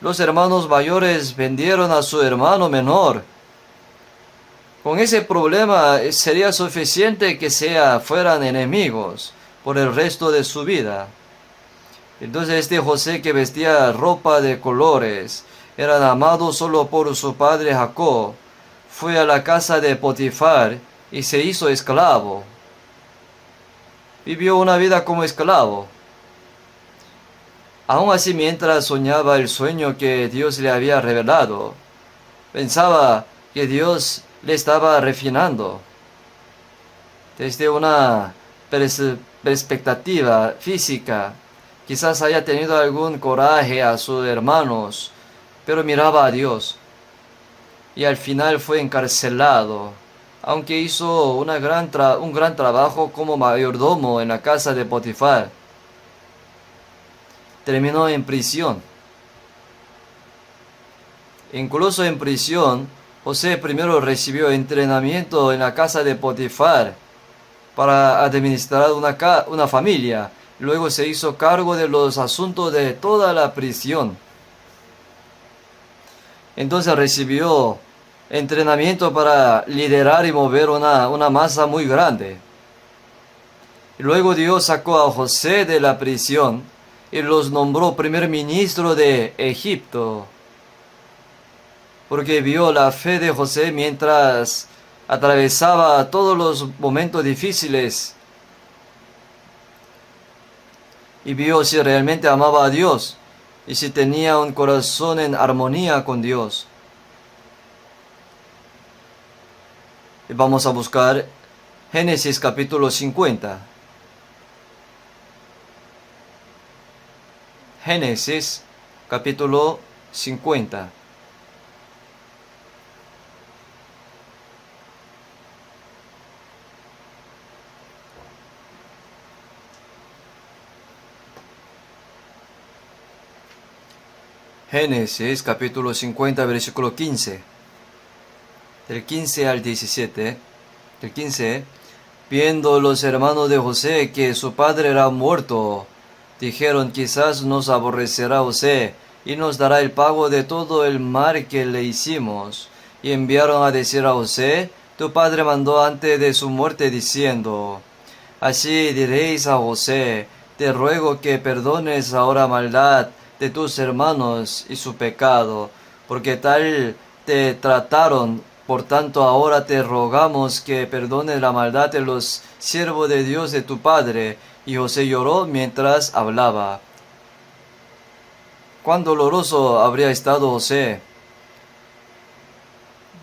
S1: Los hermanos mayores vendieron a su hermano menor. Con ese problema sería suficiente que fueran enemigos por el resto de su vida. Entonces este José, que vestía ropa de colores, era amado solo por su padre Jacob, fue a la casa de Potifar y se hizo esclavo. Vivió una vida como esclavo. Aún así, mientras soñaba el sueño que Dios le había revelado, pensaba que Dios le estaba refinando. Desde una perspectiva física, quizás haya tenido algún coraje a sus hermanos, pero miraba a Dios. y al final fue encarcelado, aunque hizo un gran trabajo como mayordomo en la casa de Potifar. Terminó en prisión. Incluso en prisión, José primero recibió entrenamiento en la casa de Potifar para administrar una familia. Luego se hizo cargo de los asuntos de toda la prisión. Entonces recibió entrenamiento para liderar y mover una masa muy grande. Y luego Dios sacó a José de la prisión y los nombró primer ministro de Egipto, porque vio la fe de José mientras atravesaba todos los momentos difíciles y vio si realmente amaba a Dios y si tenía un corazón en armonía con Dios. Y vamos a buscar Génesis capítulo 50. Génesis capítulo 50. Génesis capítulo 50 versículo 15. Del 15 al 17. Del 15. Viendo los hermanos de José que su padre era muerto, dijeron: quizás nos aborrecerá José y nos dará el pago de todo el mal que le hicimos. Y enviaron a decir a José: tu padre mandó antes de su muerte diciendo: así diréis a José, te ruego que perdones ahora maldad de tus hermanos y su pecado, porque tal te trataron. Por tanto, ahora te rogamos que perdones la maldad de los siervos de Dios de tu padre. Y José lloró mientras hablaba. Cuán doloroso habría estado José.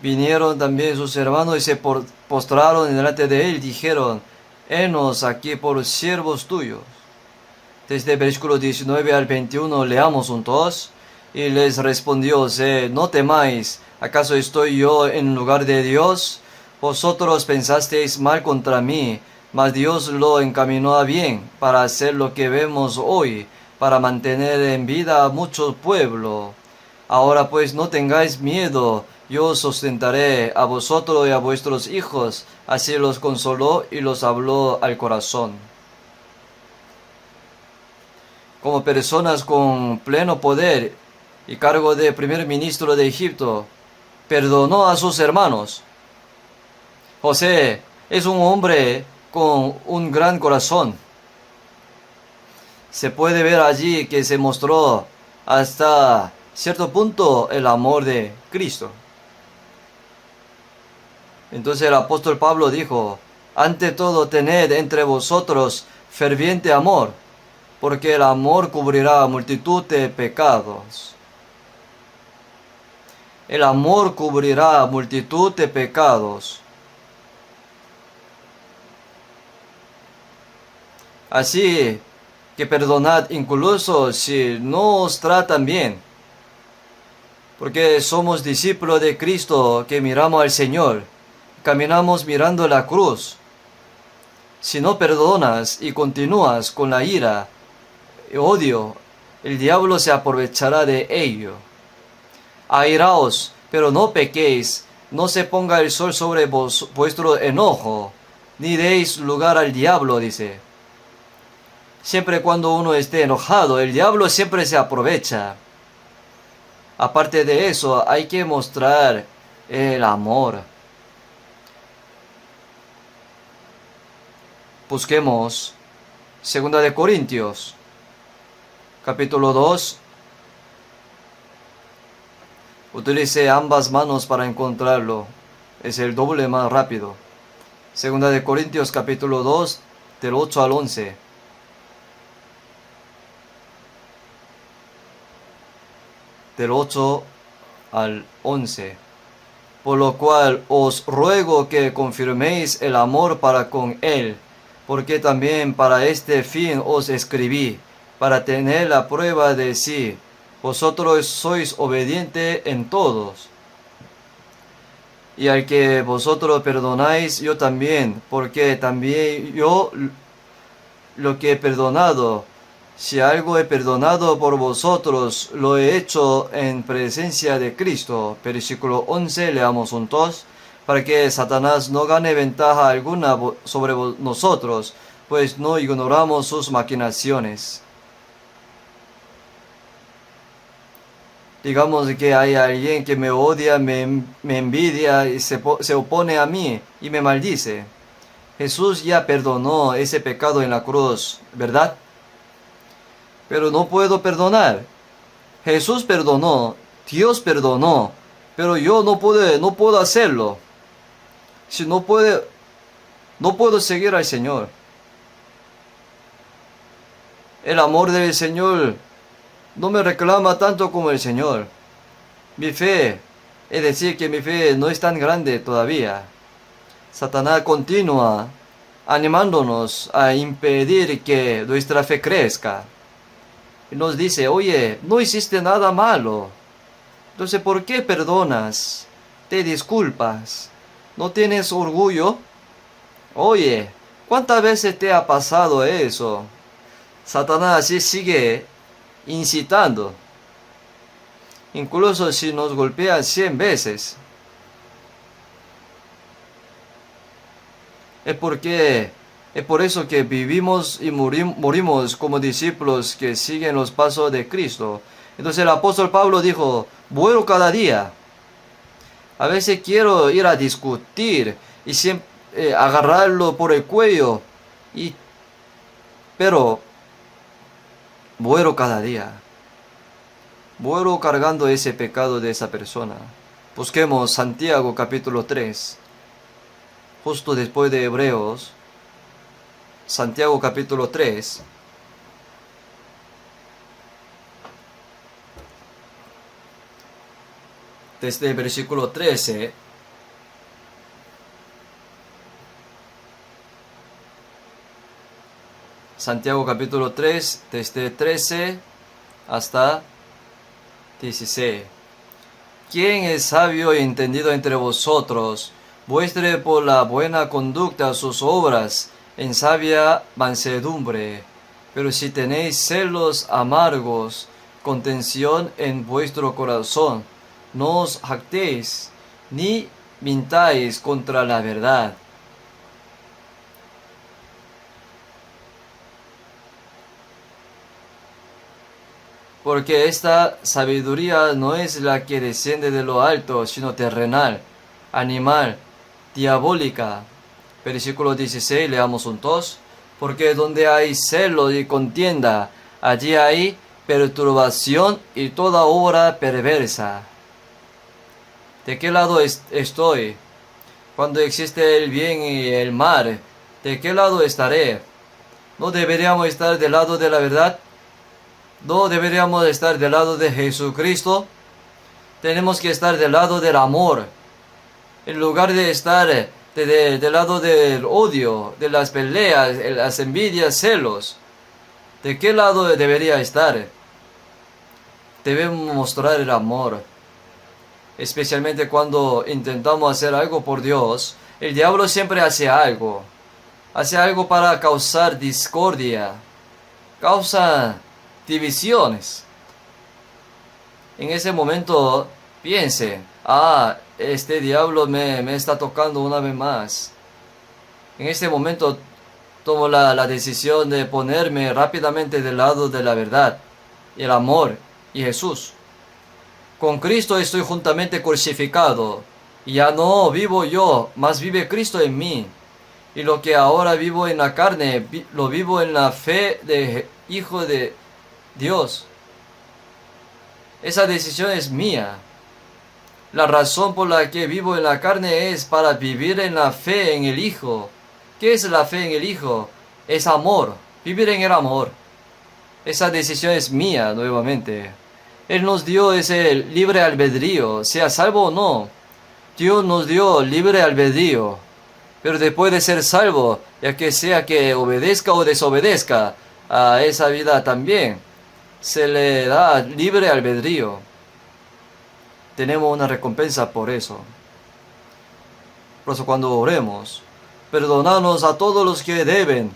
S1: Vinieron también sus hermanos y se postraron delante de él y dijeron: henos aquí por siervos tuyos. Desde el versículo 19 al 21 leamos juntos. Y les respondió José: no temáis, ¿acaso estoy yo en lugar de Dios? Vosotros pensasteis mal contra mí, mas Dios lo encaminó a bien, para hacer lo que vemos hoy, para mantener en vida a mucho pueblo. Ahora pues no tengáis miedo, yo os sustentaré a vosotros y a vuestros hijos. Así los consoló y los habló al corazón. Como personas con pleno poder y cargo de primer ministro de Egipto, perdonó a sus hermanos. José es un hombre con un gran corazón. Se puede ver allí que se mostró hasta cierto punto el amor de Cristo. Entonces el apóstol Pablo dijo: ante todo tened entre vosotros ferviente amor, porque el amor cubrirá multitud de pecados. El amor cubrirá multitud de pecados. Así que perdonad incluso si no os tratan bien, porque somos discípulos de Cristo que miramos al Señor, caminamos mirando la cruz. Si no perdonas y continúas con la ira y odio, el diablo se aprovechará de ello. Airaos, pero no pequéis, no se ponga el sol sobre vuestro enojo, ni deis lugar al diablo, dice. Siempre cuando uno esté enojado, el diablo siempre se aprovecha. Aparte de eso, hay que mostrar el amor. Busquemos 2 Corintios, capítulo 2. Utilice ambas manos para encontrarlo. Es el doble más rápido. 2 Corintios capítulo 2, del 8 al 11. Del 8 al 11. Por lo cual os ruego que confirméis el amor para con él, porque también para este fin os escribí, para tener la prueba de sí. Vosotros sois obedientes en todos. Y al que vosotros perdonáis, yo también, porque también yo lo que he perdonado, si algo he perdonado por vosotros, lo he hecho en presencia de Cristo. Versículo 11, leamos juntos, para que Satanás no gane ventaja alguna sobre nosotros, pues no ignoramos sus maquinaciones. Digamos que hay alguien que me odia, me envidia y se opone a mí y me maldice. Jesús ya perdonó ese pecado en la cruz, ¿verdad? Pero no puedo perdonar. Jesús perdonó, Dios perdonó, pero yo no puedo hacerlo. Si no puedo seguir al Señor. El amor del Señor no me reclama tanto como el Señor. Mi fe, es decir, que mi fe no es tan grande todavía. Satanás continúa animándonos a impedir que nuestra fe crezca. Y nos dice, oye, no hiciste nada malo. Entonces, ¿por qué perdonas? ¿Te disculpas? ¿No tienes orgullo? Oye, ¿cuántas veces te ha pasado eso? Satanás así sigue incitando. Incluso si nos golpean 100 veces. Es por eso que vivimos y morimos como discípulos que siguen los pasos de Cristo. Entonces el apóstol Pablo dijo, muero cada día. A veces quiero ir a discutir y siempre agarrarlo por el cuello. Pero muero cada día. Muero cargando ese pecado de esa persona. Busquemos Santiago capítulo 3. Justo después de Hebreos. Santiago capítulo 3. Desde el versículo 13. Santiago capítulo 3, desde 13 hasta 16. ¿Quién es sabio y entendido entre vosotros? Muestre por la buena conducta sus obras en sabia mansedumbre. Pero si tenéis celos amargos, contención en vuestro corazón, no os jactéis, ni mintáis contra la verdad. Porque esta sabiduría no es la que desciende de lo alto, sino terrenal, animal, diabólica. Versículo 16, leamos juntos. Porque donde hay celo y contienda, allí hay perturbación y toda obra perversa. ¿De qué lado estoy? Cuando existe el bien y el mal, ¿de qué lado estaré? ¿No deberíamos estar del lado de la verdad? ¿No deberíamos estar del lado de Jesucristo? Tenemos que estar del lado del amor. En lugar de estar del lado del odio, de las peleas, las envidias, celos. ¿De qué lado debería estar? Debemos mostrar el amor. Especialmente cuando intentamos hacer algo por Dios. El diablo siempre hace algo. Hace algo para causar discordia. Causa divisiones. En ese momento piense, este diablo me está tocando una vez más. En este momento tomo la decisión de ponerme rápidamente del lado de la verdad, el amor y Jesús. Con Cristo estoy juntamente crucificado, y ya no vivo yo, mas vive Cristo en mí. Y lo que ahora vivo en la carne, lo vivo en la fe de Hijo de Dios. Esa decisión es mía. La razón por la que vivo en la carne es para vivir en la fe en el Hijo. ¿Qué es la fe en el Hijo? Es amor, vivir en el amor. Esa decisión es mía nuevamente. Él nos dio ese libre albedrío, sea salvo o no. Dios nos dio libre albedrío. Pero después de ser salvo, ya que sea que obedezca o desobedezca a esa vida también, se le da libre albedrío. Tenemos una recompensa por eso. Por eso cuando oremos, perdónanos a todos los que deben.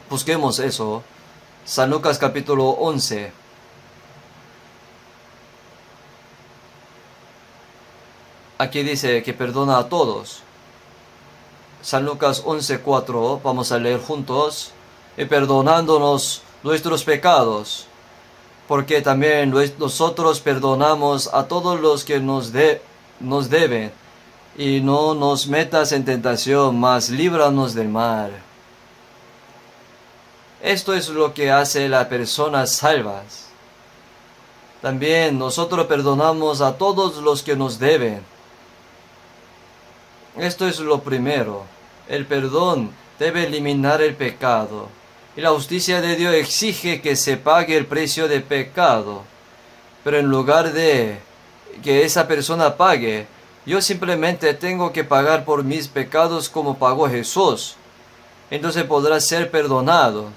S1: Busquemos eso. San Lucas capítulo 11. Aquí dice que perdona a todos. San Lucas 11:4, vamos a leer juntos. Y perdonándonos nuestros pecados, porque también nosotros perdonamos a todos los que nos deben. Y no nos metas en tentación, mas líbranos del mal. Esto es lo que hace las personas salvas. También nosotros perdonamos a todos los que nos deben. Esto es lo primero. El perdón debe eliminar el pecado. Y la justicia de Dios exige que se pague el precio del pecado. Pero en lugar de que esa persona pague, yo simplemente tengo que pagar por mis pecados como pagó Jesús. Entonces podrá ser perdonado.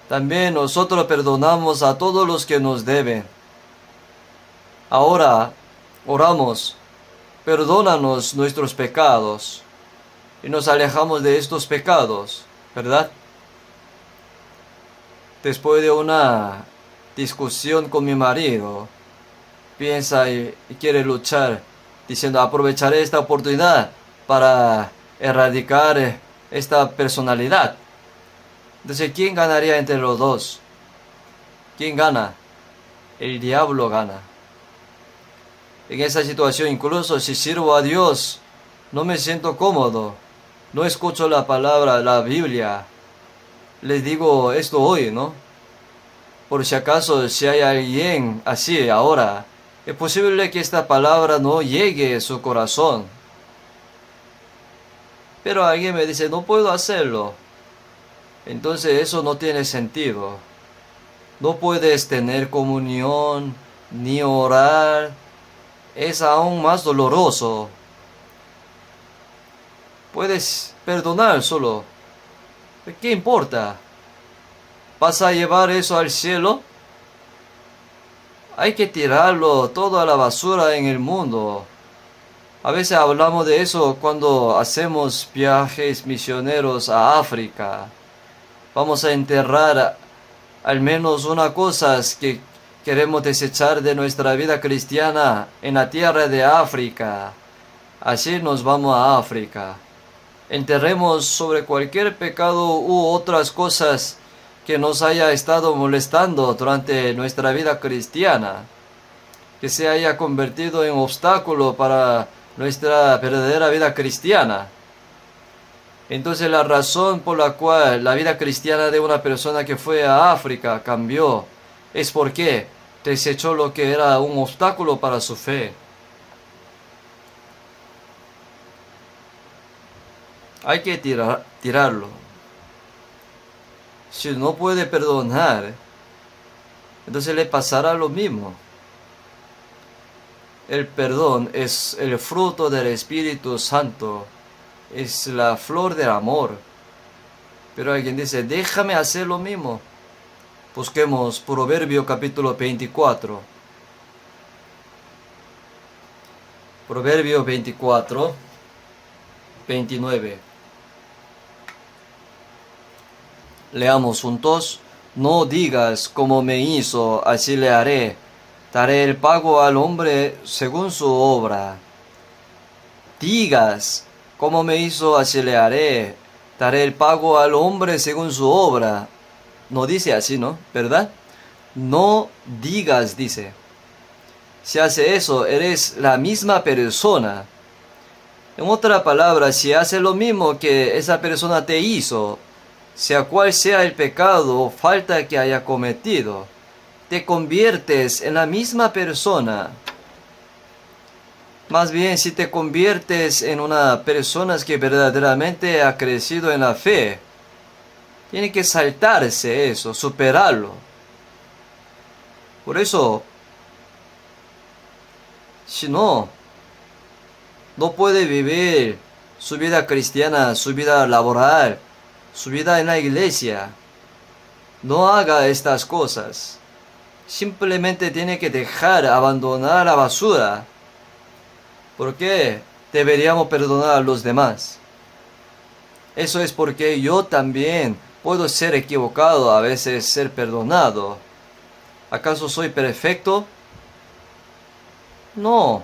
S1: También nosotros perdonamos a todos los que nos deben. Ahora oramos. Perdónanos nuestros pecados. Y nos alejamos de estos pecados, ¿verdad? Después de una discusión con mi marido, piensa y quiere luchar, diciendo aprovecharé esta oportunidad para erradicar esta personalidad. Entonces, ¿quién ganaría entre los dos? ¿Quién gana? El diablo gana. En esa situación, incluso si sirvo a Dios, no me siento cómodo. No escucho la palabra, la Biblia. Les digo esto hoy, ¿no? Por si acaso, si hay alguien así ahora, es posible que esta palabra no llegue a su corazón. Pero alguien me dice, no puedo hacerlo. Entonces eso no tiene sentido. No puedes tener comunión, ni orar. Es aún más doloroso. Puedes perdonar solo. ¿Qué importa? ¿Vas a llevar eso al cielo? Hay que tirarlo todo a la basura en el mundo. A veces hablamos de eso cuando hacemos viajes misioneros a África. Vamos a enterrar al menos una cosa que queremos desechar de nuestra vida cristiana en la tierra de África. Así nos vamos a África. Enterremos sobre cualquier pecado u otras cosas que nos haya estado molestando durante nuestra vida cristiana, que se haya convertido en obstáculo para nuestra verdadera vida cristiana. Entonces la razón por la cual la vida cristiana de una persona que fue a África cambió es porque desechó lo que era un obstáculo para su fe. Hay que tirarlo. Si no puede perdonar, entonces le pasará lo mismo. El perdón es el fruto del Espíritu Santo. Es la flor del amor. Pero alguien dice, déjame hacer lo mismo. Busquemos Proverbio capítulo 24. Proverbio 24, 29. Leamos juntos. No digas como me hizo, así le haré. Daré el pago al hombre según su obra. Digas como me hizo, así le haré. Daré el pago al hombre según su obra. No dice así, ¿no? ¿Verdad? No digas, dice. Si hace eso, eres la misma persona. En otra palabra, si hace lo mismo que esa persona te hizo, sea cual sea el pecado o falta que haya cometido, te conviertes en la misma persona. Más bien, si te conviertes en una persona que verdaderamente ha crecido en la fe, tiene que saltarse eso, superarlo. Por eso, si no puede vivir su vida cristiana, su vida laboral, su vida en la iglesia. No haga estas cosas. Simplemente tiene que abandonar la basura. ¿Por qué deberíamos perdonar a los demás? Eso es porque yo también puedo ser equivocado, a veces ser perdonado. ¿Acaso soy perfecto? No.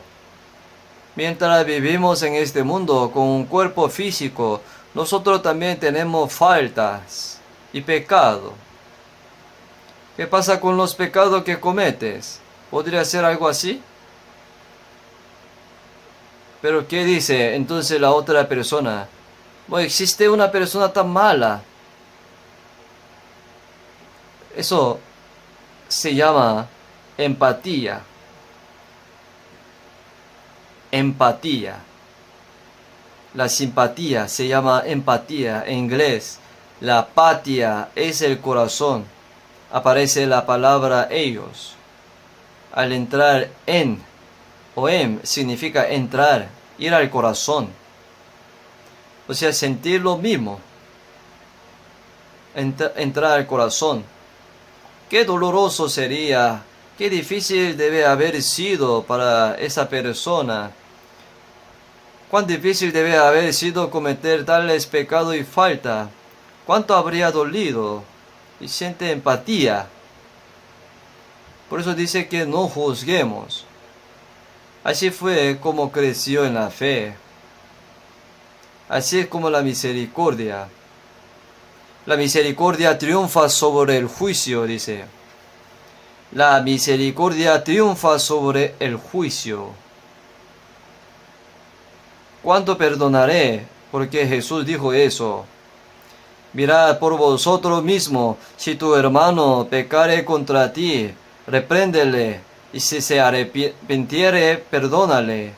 S1: Mientras vivimos en este mundo con un cuerpo físico, nosotros también tenemos faltas y pecado. ¿Qué pasa con los pecados que cometes? ¿Podría ser algo así? Pero ¿qué dice entonces la otra persona? No existe una persona tan mala. Eso se llama empatía. Empatía. La simpatía se llama empatía en inglés. La apatía es el corazón. Aparece la palabra ellos. Al entrar en o en significa entrar, ir al corazón. O sea, sentir lo mismo. Entrar al corazón. Qué doloroso sería, qué difícil debe haber sido para esa persona. Cuán difícil debe haber sido cometer tales pecados y falta. Cuánto habría dolido. Y siente empatía. Por eso dice que no juzguemos. Así fue como creció en la fe. Así es como la misericordia. La misericordia triunfa sobre el juicio, dice. La misericordia triunfa sobre el juicio. ¿Cuánto perdonaré? Porque Jesús dijo eso. Mirad por vosotros mismos, si tu hermano pecare contra ti, repréndele, y si se arrepintiere, perdónale.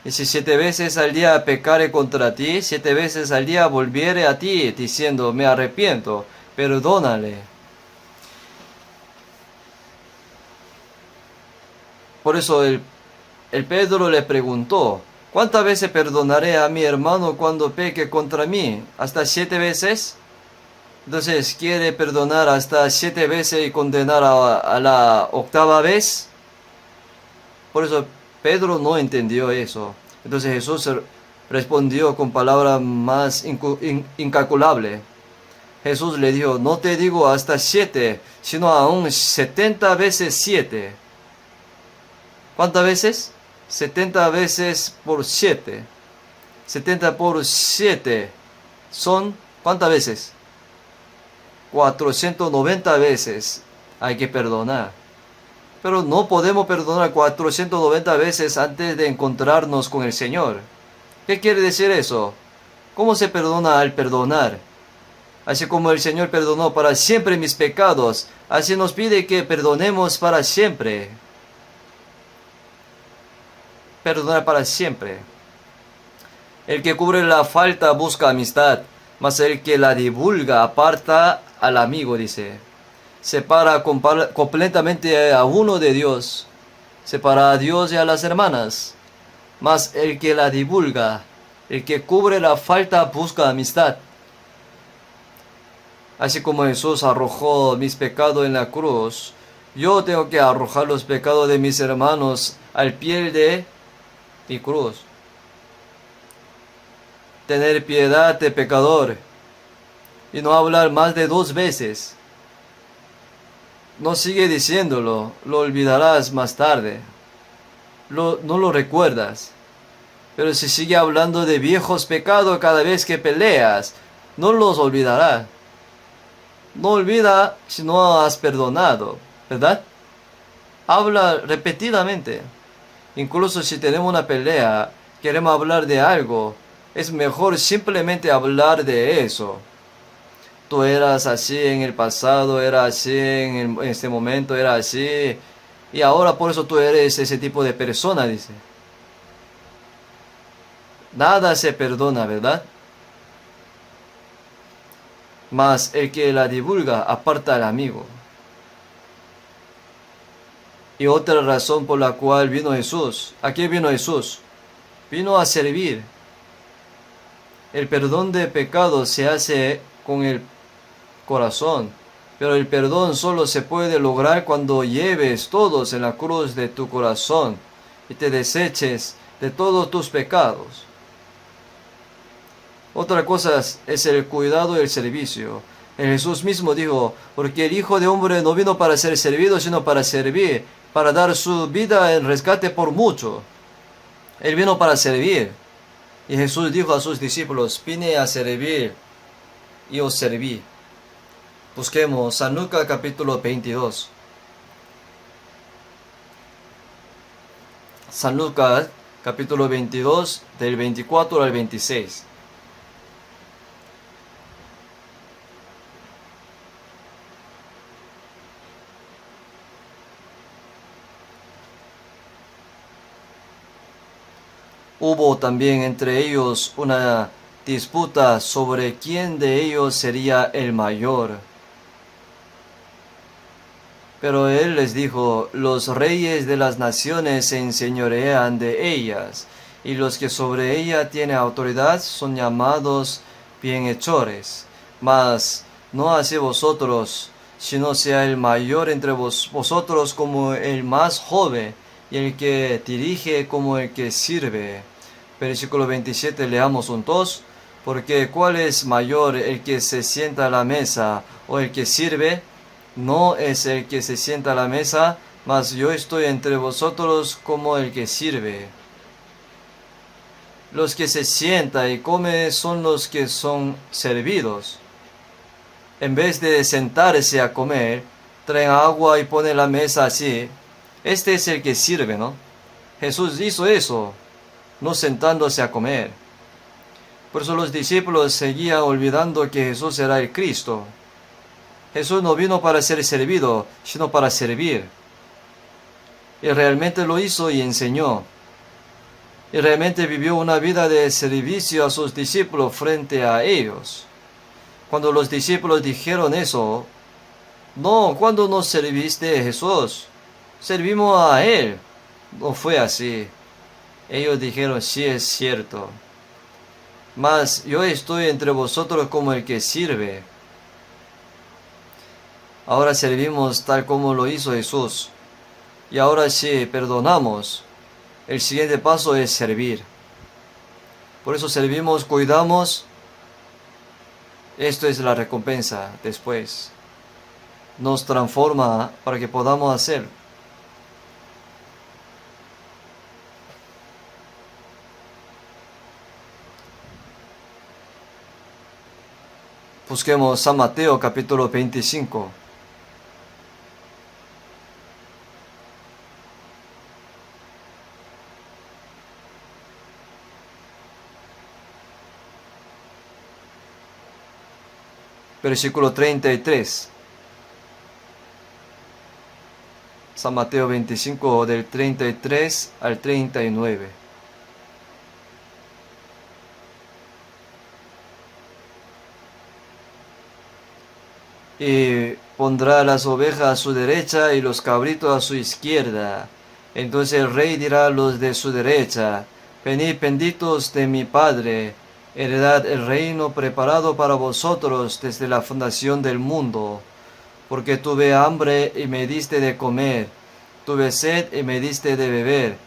S1: Y si 7 veces al día pecare contra ti, 7 veces al día volviere a ti, diciendo, me arrepiento, perdónale. Por eso el Pedro le preguntó, ¿cuántas veces perdonaré a mi hermano cuando peque contra mí? ¿Hasta 7 veces? Entonces, ¿quiere perdonar hasta 7 veces y condenar a la 8ª vez? Por eso Pedro no entendió eso. Entonces Jesús respondió con palabras más incalculables. Jesús le dijo, no te digo hasta 7, sino aún 70 veces 7. ¿Cuántas veces? 70 veces por 7. 70 por 7 son, ¿cuántas veces? 490 veces hay que perdonar. Pero no podemos perdonar 490 veces antes de encontrarnos con el Señor. ¿Qué quiere decir eso? ¿Cómo se perdona al perdonar? Así como el Señor perdonó para siempre mis pecados, así nos pide que perdonemos para siempre. Perdonar para siempre. El que cubre la falta busca amistad, mas el que la divulga aparta al amigo, dice. Separa completamente a uno de Dios. Separa a Dios y a las hermanas. Mas el que la divulga, el que cubre la falta, busca amistad. Así como Jesús arrojó mis pecados en la cruz, yo tengo que arrojar los pecados de mis hermanos al pie de mi cruz. Tener piedad de pecador y no hablar más de 2 veces. No sigue diciéndolo, lo olvidarás más tarde. No lo recuerdas. Pero si sigue hablando de viejos pecados cada vez que peleas, no los olvidarás. No olvida si no has perdonado, ¿verdad? Habla repetidamente. Incluso si tenemos una pelea, queremos hablar de algo, es mejor simplemente hablar de eso. Tú eras así en el pasado, eras así en este momento, eras así. Y ahora por eso tú eres ese tipo de persona, dice. Nada se perdona, ¿verdad? Mas el que la divulga aparta al amigo. Y otra razón por la cual vino Jesús. ¿A qué vino Jesús? Vino a servir. El perdón de pecados se hace con el corazón, pero el perdón solo se puede lograr cuando lleves todos en la cruz de tu corazón y te deseches de todos tus pecados. Otra cosa es el cuidado y el servicio. Jesús mismo dijo, porque el Hijo de Hombre no vino para ser servido, sino para servir, para dar su vida en rescate por mucho. Él vino para servir. Y Jesús dijo a sus discípulos, vine a servir y os serví. Busquemos San Lucas capítulo 22. San Lucas capítulo 22 del 24 al 26. Hubo también entre ellos una disputa sobre quién de ellos sería el mayor. Pero él les dijo, los reyes de las naciones se enseñorean de ellas, y los que sobre ella tienen autoridad son llamados bienhechores. Mas no así vosotros, sino sea el mayor entre vosotros como el más joven, y el que dirige como el que sirve. Versículo 27, leamos juntos. Porque ¿cuál es mayor, el que se sienta a la mesa o el que sirve? No es el que se sienta a la mesa, mas yo estoy entre vosotros como el que sirve. Los que se sientan y comen son los que son servidos. En vez de sentarse a comer, traen agua y ponen la mesa así. Este es el que sirve, ¿no? Jesús hizo eso, no sentándose a comer. Por eso los discípulos seguían olvidando que Jesús era el Cristo. Jesús no vino para ser servido, sino para servir. Y realmente lo hizo y enseñó. Y realmente vivió una vida de servicio a sus discípulos frente a ellos. Cuando los discípulos dijeron eso, no, ¿cuándo nos serviste, Jesús? Servimos a Él. No fue así. Ellos dijeron, sí es cierto. Mas yo estoy entre vosotros como el que sirve. Ahora servimos tal como lo hizo Jesús. Y ahora sí perdonamos. El siguiente paso es servir. Por eso servimos, cuidamos. Esto es la recompensa después. Nos transforma para que podamos hacer. Busquemos San Mateo capítulo 25. Versículo 33. San Mateo 25 del 33 al 39. Y pondrá las ovejas a su derecha y los cabritos a su izquierda. Entonces el rey dirá a los de su derecha, venid benditos de mi Padre, heredad el reino preparado para vosotros desde la fundación del mundo. Porque tuve hambre y me diste de comer, tuve sed y me diste de beber,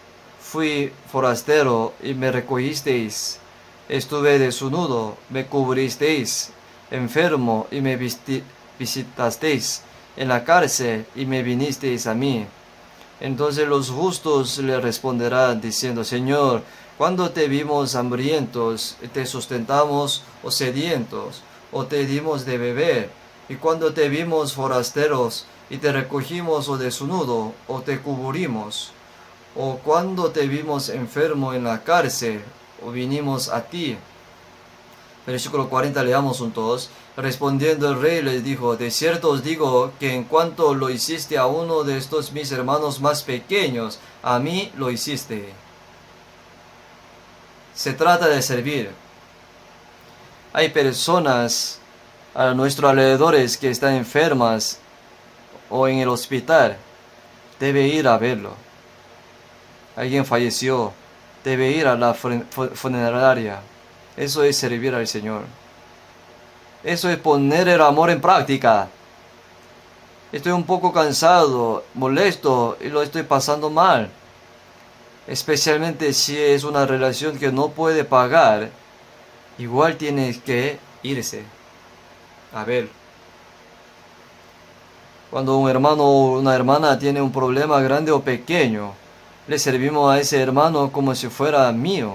S1: fui forastero y me recogisteis, estuve desnudo, me cubristeis, enfermo y me visitasteis, en la cárcel y me vinisteis a mí. Entonces los justos le responderán diciendo, Señor, ¿cuándo te vimos hambrientos y te sustentamos, o sedientos, o te dimos de beber? Y cuando te vimos forasteros y te recogimos, o desnudo, o te cubrimos? O cuando te vimos enfermo en la cárcel, o vinimos a ti. Versículo 40, leamos juntos. Respondiendo el rey les dijo, de cierto os digo que en cuanto lo hiciste a uno de estos mis hermanos más pequeños, a mí lo hiciste. Se trata de servir. Hay personas a nuestros alrededores que están enfermas o en el hospital. Debe ir a verlo. Alguien falleció. Debe ir a la funeraria. Eso es servir al Señor. Eso es poner el amor en práctica. Estoy un poco cansado, molesto y lo estoy pasando mal. especialmente si es una relación que no puede pagar, igual tiene que irse. A ver, cuando un hermano o una hermana tiene un problema grande o pequeño, le servimos a ese hermano como si fuera mío.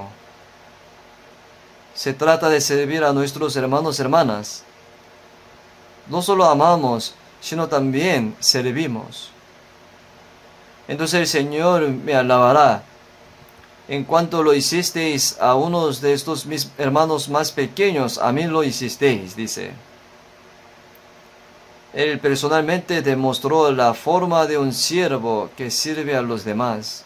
S1: Se trata de servir a nuestros hermanos y hermanas. No solo amamos, sino también servimos. Entonces el Señor me alabará. En cuanto lo hicisteis a unos de estos mis hermanos más pequeños, a mí lo hicisteis, dice. Él personalmente demostró la forma de un siervo que sirve a los demás.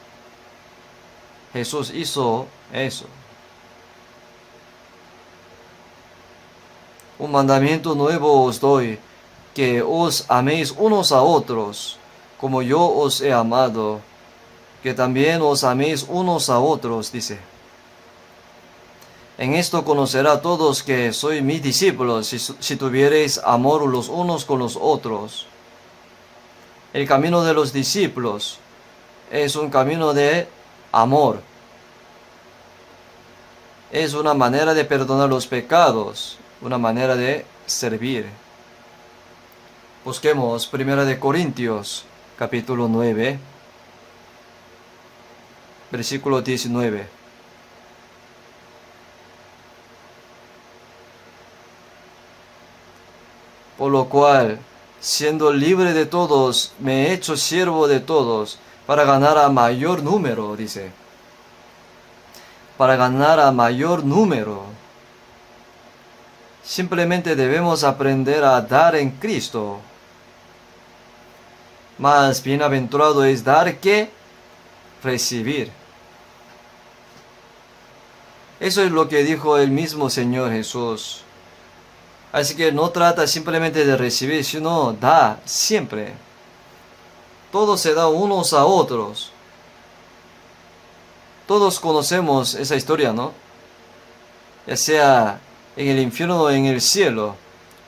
S1: Jesús hizo eso. Un mandamiento nuevo os doy, que os améis unos a otros, como yo os he amado, que también os améis unos a otros, dice. En esto conocerá todos que sois mis discípulos, si tuviereis amor los unos con los otros. El camino de los discípulos es un camino de amor. Es una manera de perdonar los pecados, una manera de servir. Busquemos 1 de Corintios, capítulo 9, versículo 19. Por lo cual, siendo libre de todos, me he hecho siervo de todos, para ganar a mayor número, dice. Para ganar a mayor número. Simplemente debemos aprender a dar en Cristo. Más bienaventurado es dar que recibir. Eso es lo que dijo el mismo Señor Jesús. Así que no trata simplemente de recibir, sino da siempre. Todo se da unos a otros. Todos conocemos esa historia, ¿no? Ya sea en el infierno o en el cielo.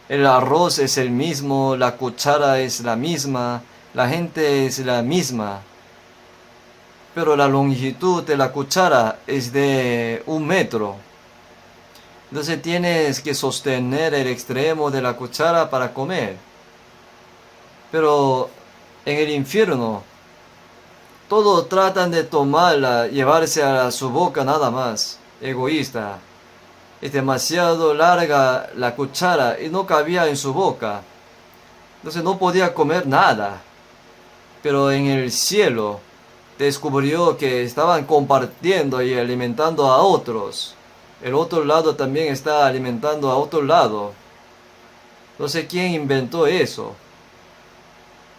S1: El arroz es el mismo, la cuchara es la misma, la gente es la misma. Pero la longitud de la cuchara es de 1 metro. Entonces tienes que sostener el extremo de la cuchara para comer. Pero en el infierno, todos tratan de tomarla, llevarse a su boca nada más. Egoísta. Es demasiado larga la cuchara y no cabía en su boca. Entonces no podía comer nada. Pero en el cielo descubrió que estaban compartiendo y alimentando a otros. El otro lado también está alimentando a otro lado. No sé quién inventó eso,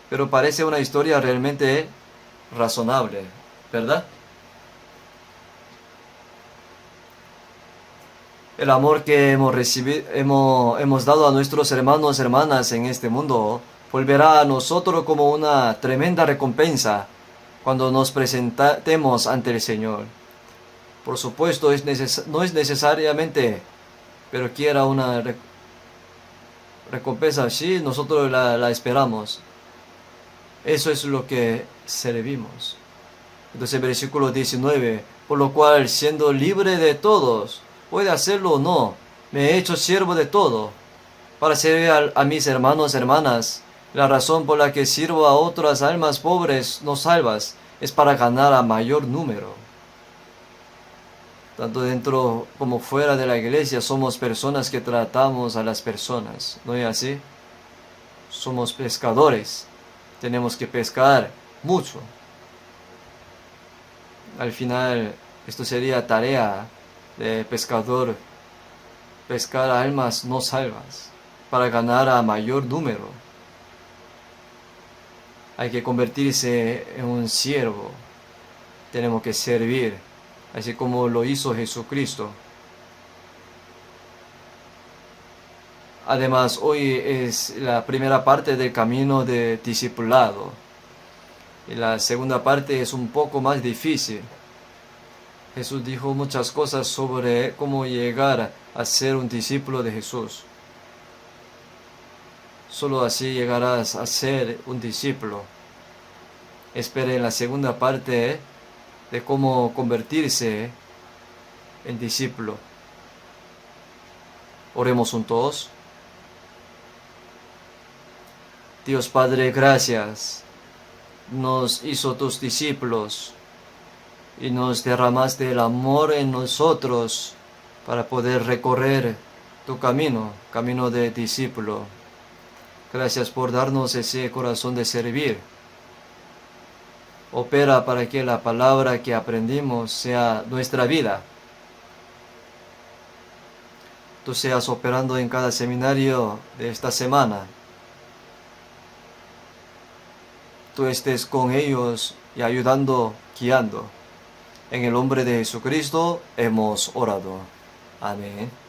S1: pero parece una historia realmente razonable, ¿verdad? El amor que hemos recibido, hemos dado a nuestros hermanos y hermanas en este mundo volverá a nosotros como una tremenda recompensa cuando nos presentemos ante el Señor. Por supuesto, no es necesariamente, pero quiera una recompensa así, nosotros la esperamos. Eso es lo que servimos. Entonces, versículo 19, por lo cual, siendo libre de todos, puede hacerlo o no, me he hecho siervo de todo, para servir a mis hermanos y hermanas. La razón por la que sirvo a otras almas pobres no salvas es para ganar a mayor número. Tanto dentro como fuera de la iglesia somos personas que tratamos a las personas, ¿no es así? Somos pescadores, tenemos que pescar mucho. Al final, esto sería tarea de pescador, pescar almas no salvas, para ganar a mayor número. Hay que convertirse en un siervo, tenemos que servir, así como lo hizo Jesucristo. Además, hoy es la primera parte del camino de discipulado. Y la segunda parte es un poco más difícil. Jesús dijo muchas cosas sobre cómo llegar a ser un discípulo de Jesús. Solo así llegarás a ser un discípulo. Espere en la segunda parte de cómo convertirse en discípulo. Oremos juntos. Dios Padre, gracias. Nos hizo tus discípulos y nos derramaste el amor en nosotros para poder recorrer tu camino, camino de discípulo. Gracias por darnos ese corazón de servir. Opera para que la palabra que aprendimos sea nuestra vida. Tú seas operando en cada seminario de esta semana. Tú estés con ellos y ayudando, guiando. En el nombre de Jesucristo hemos orado. Amén.